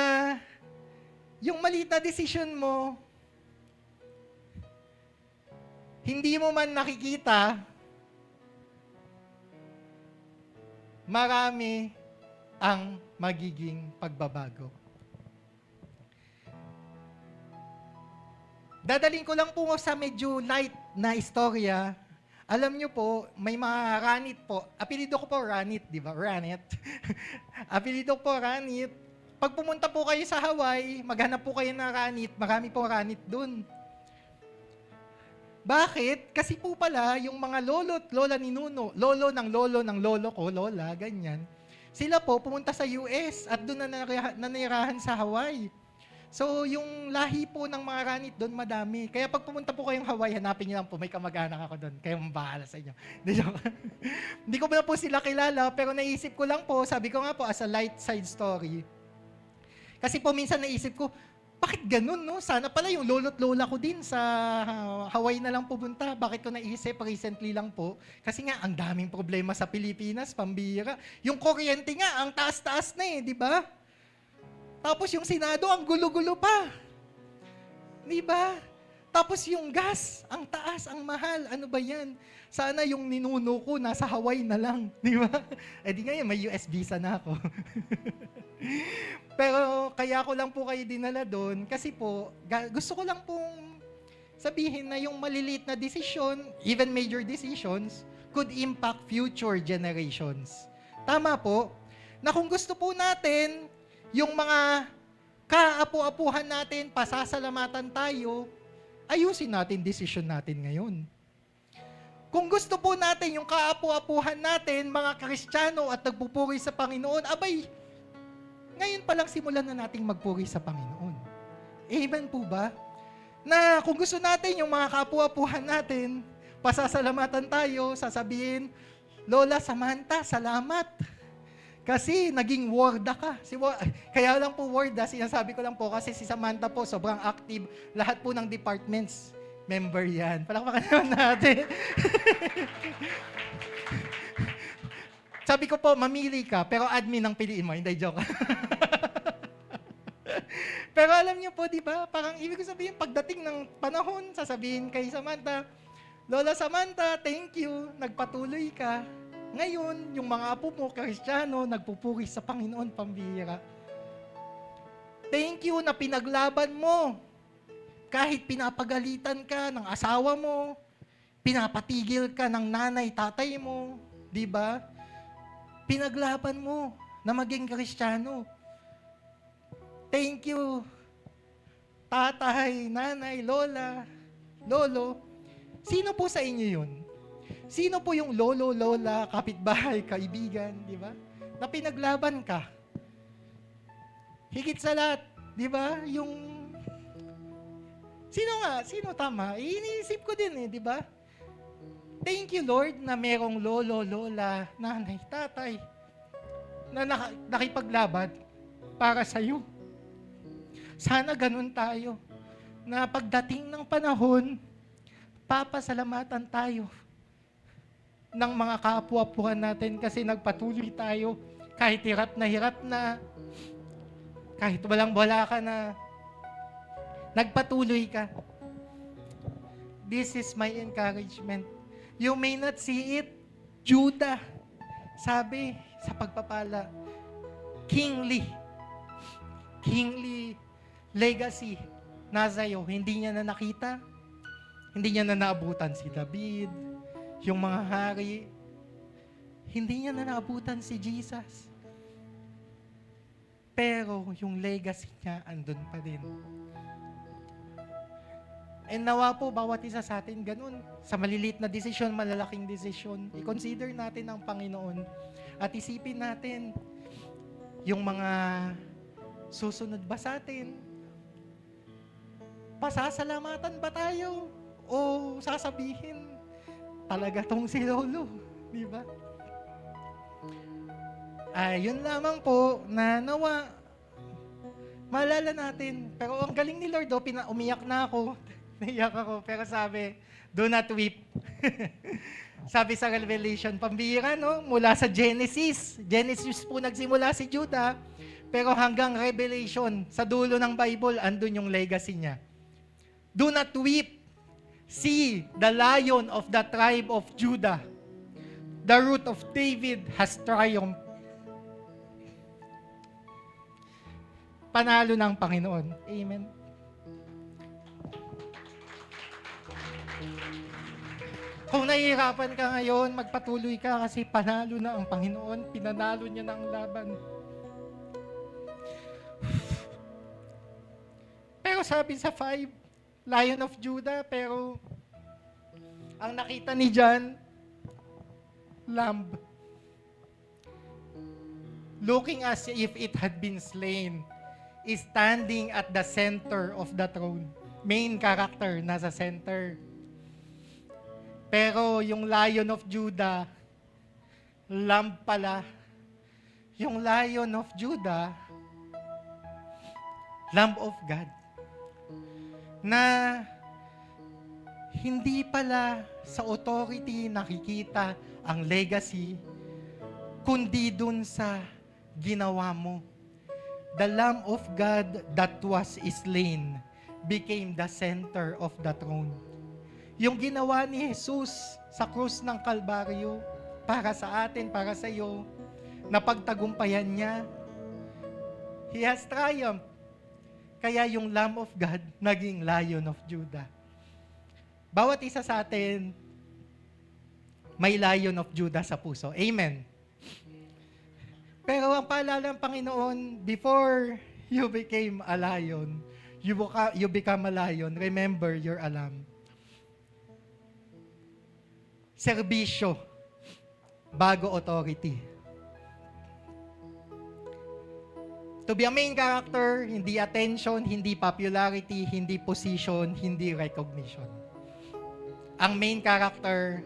[SPEAKER 2] yung maliit na desisyon mo, hindi mo man nakikita, marami ang magiging pagbabago. Dadaling ko lang po sa medyo light na istorya. Alam nyo po, may mga Ranit po. Apelido ko po Ranit, di ba? Ranit. Apelido ko po Ranit. Pag pumunta po kayo sa Hawaii, maghanap po kayo ng Ranit. Marami po Ranit dun. Bakit? Kasi po pala, yung mga lolo at lola ni Nuno, lolo ng lolo ko, lola, ganyan, sila po pumunta sa US at doon na nanirahan sa Hawaii. So, yung lahi po ng mga Ranit doon, madami. Kaya pag pumunta po kayong Hawaii, hanapin niyo lang po, may kamag-anak ako doon. Kayo mabahala sa inyo. Hindi ko na po sila kilala, pero naisip ko lang po, sabi ko nga po, as a light side story. Kasi po minsan naisip ko, bakit ganun, no? Sana pala yung lolo't lola ko din sa Hawaii na lang pupunta. Bakit ko naisip recently lang po? Kasi nga, ang daming problema sa Pilipinas, pambira. Yung kuryente nga, ang taas-taas na di ba? Tapos yung Senado, ang gulo-gulo pa. Di ba? Tapos yung gas, ang taas, ang mahal. Ano ba yan? Sana yung ninuno ko nasa Hawaii na lang. Di ba? Di ngayon, may US visa na ako. Pero kaya ko lang po kayo dinala doon kasi po, gusto ko lang pong sabihin na yung maliliit na decision, even major decisions, could impact future generations. Tama po, na kung gusto po natin, yung mga kaapu-apuhan natin, pasasalamatan tayo, ayusin natin desisyon natin ngayon. Kung gusto po natin yung kaapu-apuhan natin, mga Kristiyano at nagpupuri sa Panginoon, abay, ngayon pa lang simulan na nating magpuri sa Panginoon. Amen po ba? Na kung gusto natin yung mga kaapu-apuhan natin, pasasalamatan tayo, sasabihin, Lola Samantha, salamat. Kasi naging warda ka. Kaya lang po warda, sinasabi ko lang po kasi si Samantha po sobrang active. Lahat po ng departments, member yan. Palakpakan naman natin. Sabi ko po, mamili ka, pero admin ang piliin mo. Hindi, joke. Pero alam niyo po, di ba? Parang ibig ko sabihin, pagdating ng panahon, sasabihin kay Samantha, Lola Samantha, thank you, nagpatuloy ka. Ngayon, yung mga apo mo, Kristiyano, nagpupuri sa Panginoon, pambihira. Thank you na pinaglaban mo. Kahit pinapagalitan ka ng asawa mo, pinapatigil ka ng nanay, tatay mo, di ba? Pinaglaban mo na maging Kristiyano. Thank you, tatay, nanay, lola, lolo. Sino po sa inyo yun? Sino po yung lolo, lola, kapitbahay, kaibigan, di ba? Na pinaglaban ka. Higit sa lahat, di ba? Sino tama? Iniisip ko din di ba? Thank you, Lord, na merong lolo, lola, nanay, tatay, na nakipaglaban para sa'yo. Sana ganun tayo, na pagdating ng panahon, papasalamatan tayo ng mga kaapu-apuhan natin kasi nagpatuloy tayo kahit hirap na, kahit walang-wala ka na, nagpatuloy ka. This is my encouragement. You may not see it, Judah, sabi sa pagpapala, kingly legacy nasa iyo. Hindi niya na nakita, hindi niya na naabutan si David, yung mga hari, hindi niya na naabutan si Jesus. Pero yung legacy niya andun pa din. And nawa po, bawat isa sa atin ganun. Sa maliliit na desisyon, malalaking desisyon, i-consider natin ang Panginoon at isipin natin yung mga susunod ba sa atin. Pasasalamatan ba tayo? O sasabihin, talaga tong si Lolo, di ba? Yun lamang po na nawa, maalala natin. Pero ang galing ni Lord, umiyak na ako. Naiyak ako, pero sabi, do not weep. Sabi sa Revelation, pambihira, no? Mula sa Genesis po nagsimula si Judah, pero hanggang Revelation, sa dulo ng Bible, andun yung legacy niya. Do not weep. See, the Lion of the tribe of Judah, the root of David has triumphed. Panalo ng Panginoon. Amen. Kung nahihirapan ka ngayon, magpatuloy ka kasi panalo na ang Panginoon. Pinanalo niya na ang laban. Pero sabi sa 5, Lion of Judah, pero ang nakita ni John, lamb. Looking as if it had been slain, is standing at the center of the throne. Main character, nasa center. Pero yung Lion of Judah, lamb pala. Yung Lion of Judah, Lamb of God. Na hindi pala sa authority nakikita ang legacy, kundi dun sa ginawa mo. The Lamb of God that was slain became the center of the throne. Yung ginawa ni Jesus sa krus ng Kalbaryo para sa atin, para sa iyo, na pagtagumpayan niya, He has triumphed. Kaya yung Lamb of God naging Lion of Judah. Bawat isa sa atin, may Lion of Judah sa puso. Amen. Pero ang paalala ng Panginoon, before you became a lion, you become a lion, remember your alarm. Serbisyo, bago authority. To be a main character, hindi attention, hindi popularity, hindi position, hindi recognition. Ang main character,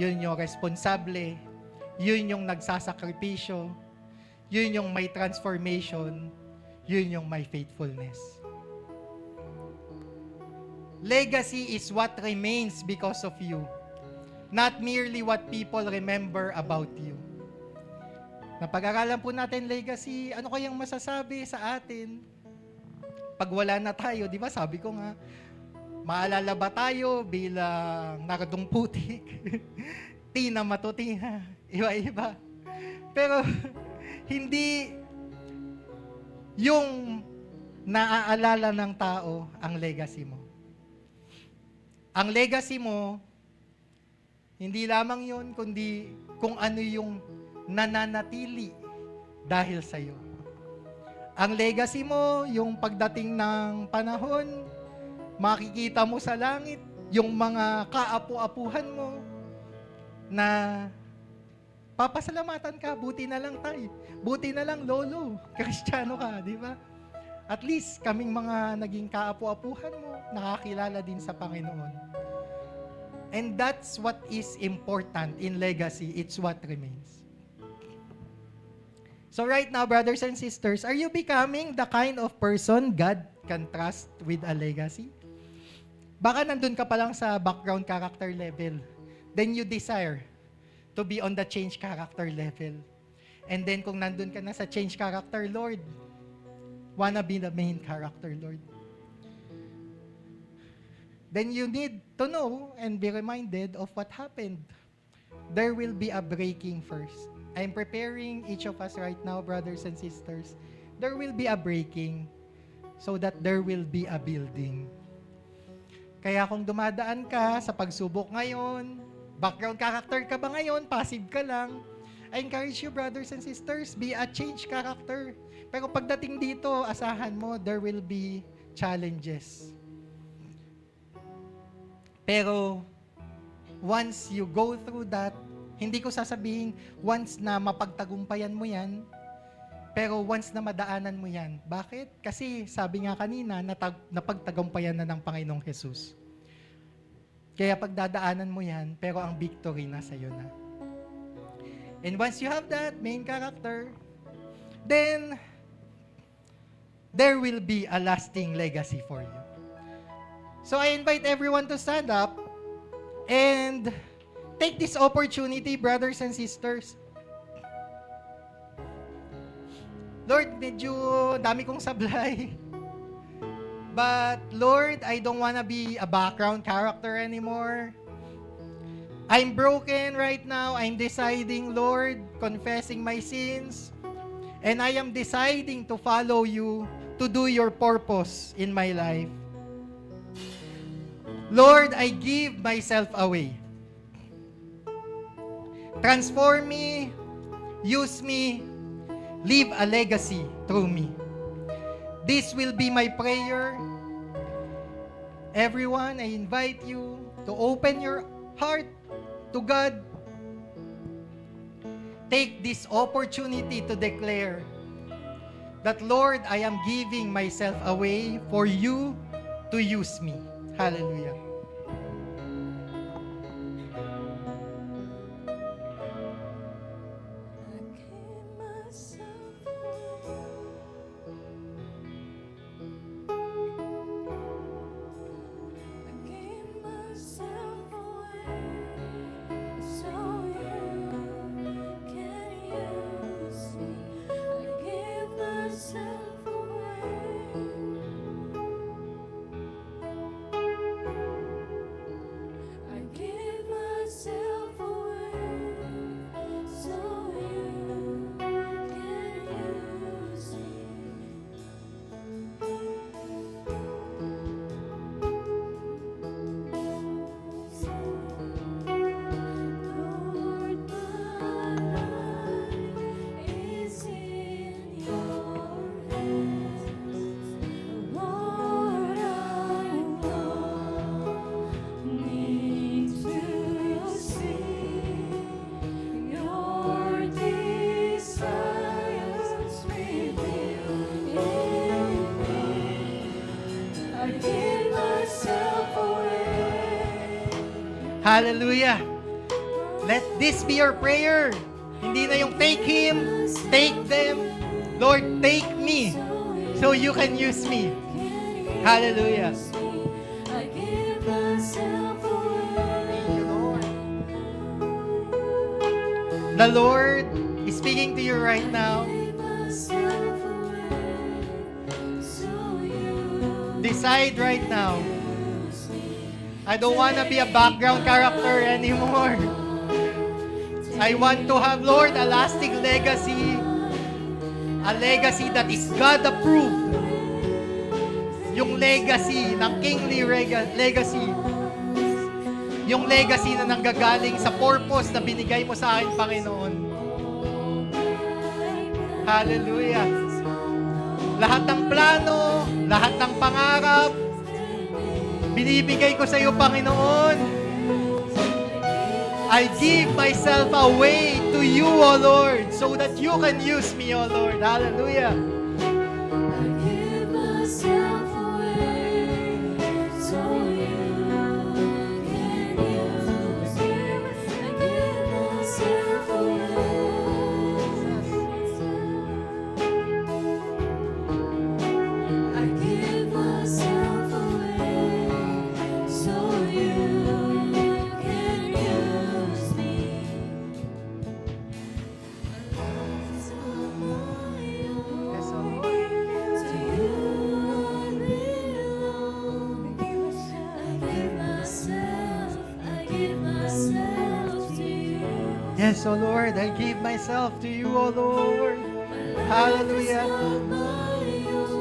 [SPEAKER 2] yun yung responsable, yun yung nagsasakripisyo, yun yung may transformation, yun yung may faithfulness. Legacy is what remains because of you, not merely what people remember about you. Napag-aralan po natin legacy, ano kayang masasabi sa atin pag wala na tayo, di ba? Sabi ko nga, maalala ba tayo bilang naradong putik? Tina matutina, iba-iba. Pero hindi yung naaalala ng tao ang legacy mo. Ang legacy mo, hindi lamang yun, kundi kung ano yung nananatili dahil sa'yo. Ang legacy mo, yung pagdating ng panahon, makikita mo sa langit, yung mga kaapu-apuhan mo, na papasalamatan ka, buti na lang tayo. Buti na lang lolo, Kristiyano ka, di ba? At least kaming mga naging kaapu-apuhan mo, nakakilala din sa Panginoon. And that's what is important in legacy. It's what remains. So right now, brothers and sisters, are you becoming the kind of person God can trust with a legacy? Baka nandun ka pa lang sa background character level. Then you desire to be on the change character level. And then kung nandun ka na sa change character, Lord, wanna be the main character, Lord. Then you need to know and be reminded of what happened. There will be a breaking first. I'm preparing each of us right now, brothers and sisters. There will be a breaking so that there will be a building. Kaya kung dumadaan ka sa pagsubok ngayon, background character ka ba ngayon, passive ka lang, I encourage you, brothers and sisters, be a change character. Pero pagdating dito, asahan mo, there will be challenges. Pero once you go through that, hindi ko sasabihin once na mapagtagumpayan mo yan, pero once na madaanan mo yan. Bakit? Kasi sabi nga kanina, napagtagumpayan na ng Panginoong Jesus. Kaya pagdadaanan mo yan, pero ang victory nasa iyo na. And once you have that main character, then there will be a lasting legacy for you. So I invite everyone to stand up and take this opportunity, brothers and sisters. Lord, medyo dami kong sablay. But Lord, I don't wanna be a background character anymore. I'm broken right now. I'm deciding, Lord, confessing my sins. And I am deciding to follow you, to do your purpose in my life. Lord, I give myself away. Transform me, use me, leave a legacy through me. This will be my prayer. Everyone, I invite you to open your heart to God. Take this opportunity to declare that, Lord, I am giving myself away for you to use me. Hallelujah. Hallelujah. Let this be your prayer. Hindi na yung take him, take them. Lord, take me so you can use me. Hallelujah.
[SPEAKER 1] I give myself away.
[SPEAKER 2] Thank you, Lord. The Lord is speaking to you right now.
[SPEAKER 1] Give myself away. So you
[SPEAKER 2] Decide right now.
[SPEAKER 1] use me.
[SPEAKER 2] I don't want to be a background character anymore. I want to have, Lord, a lasting legacy. A legacy that is God-approved. Yung legacy ng kingly legacy. Yung legacy na nanggagaling sa purpose na binigay mo sa akin, Panginoon. Hallelujah. Lahat ng plano, lahat ng pangarap, binibigay ko sa iyo, Panginoon. I give myself away to you, O Lord, so that you can use me, O Lord. Hallelujah.
[SPEAKER 1] I give myself away. So you can use me. I give myself away. I give myself away. So you can use me.
[SPEAKER 2] Yes, O Lord.
[SPEAKER 1] To you I give myself to you.
[SPEAKER 2] Yes, O Lord, I give myself to you, O Lord. Hallelujah.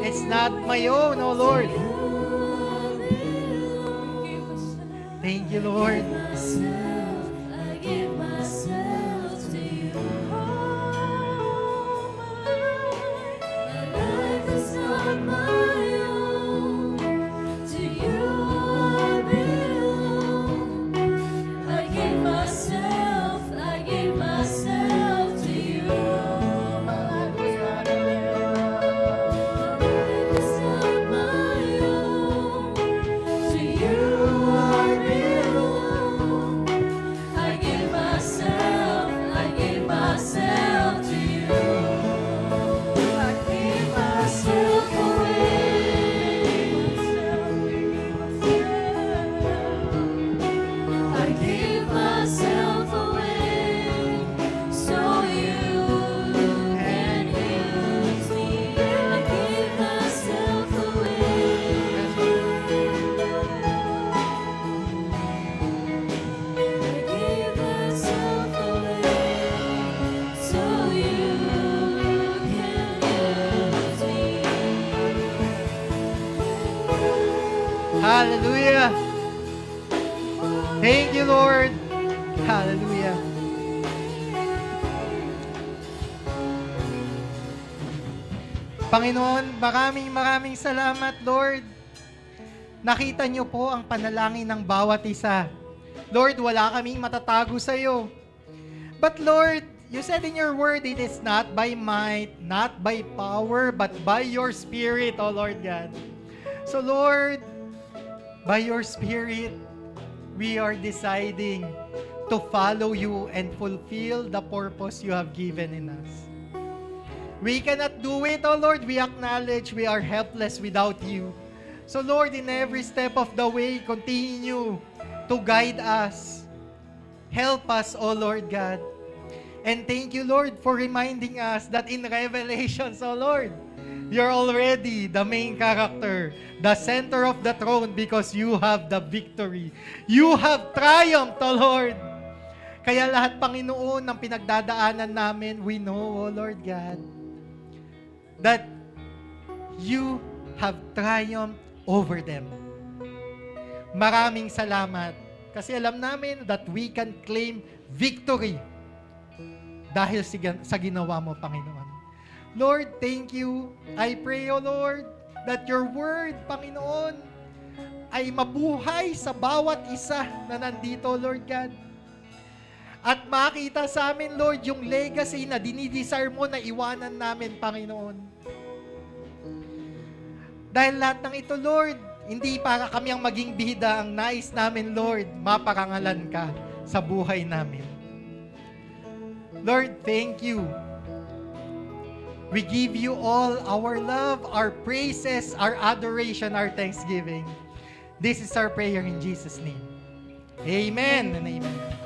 [SPEAKER 2] It's not my own, O Lord. Thank you, Lord.
[SPEAKER 1] I give myself to you. My life is not my own. To you I belong. I give myself to you. My life is not my own. To you I belong. I give myself to you. I give myself away. I give myself away so you can use me. I give myself away. I give myself away so you can use me.
[SPEAKER 2] Hallelujah. Thank you, Lord. Hallelujah. Panginoon, maraming salamat, Lord. Nakita niyo po ang panalangin ng bawat isa. Lord, wala kaming matatago sa iyo. But Lord, you said in your word, it is not by might, not by power, but by your Spirit, O Lord God. So Lord, by your Spirit, we are deciding to follow you and fulfill the purpose you have given in us. We cannot do it, O Lord. We acknowledge we are helpless without you. So Lord, in every step of the way, continue to guide us. Help us, O Lord God. And thank you, Lord, for reminding us that in Revelations, O Lord, you're already the main character, the center of the throne because you have the victory. You have triumphed, O Lord. Kaya lahat, Panginoon, ng pinagdadaanan namin, we know, O Lord God, that you have triumphed over them. Maraming salamat. Kasi alam namin that we can claim victory dahil sa ginawa mo, Panginoon. Lord, thank you. I pray, O Lord, that your word, Panginoon, ay mabuhay sa bawat isa na nandito, Lord God. At makita sa amin, Lord, yung legacy na dinidesire mo na iwanan namin, Panginoon. Dahil lahat ng ito, Lord, Hindi para kami ang maging bida. Ang nais namin, Lord, maparangalan ka sa buhay namin. Lord, thank you. We give you all our love, our praises, our adoration, our thanksgiving. This is our prayer in Jesus' name. Amen and amen.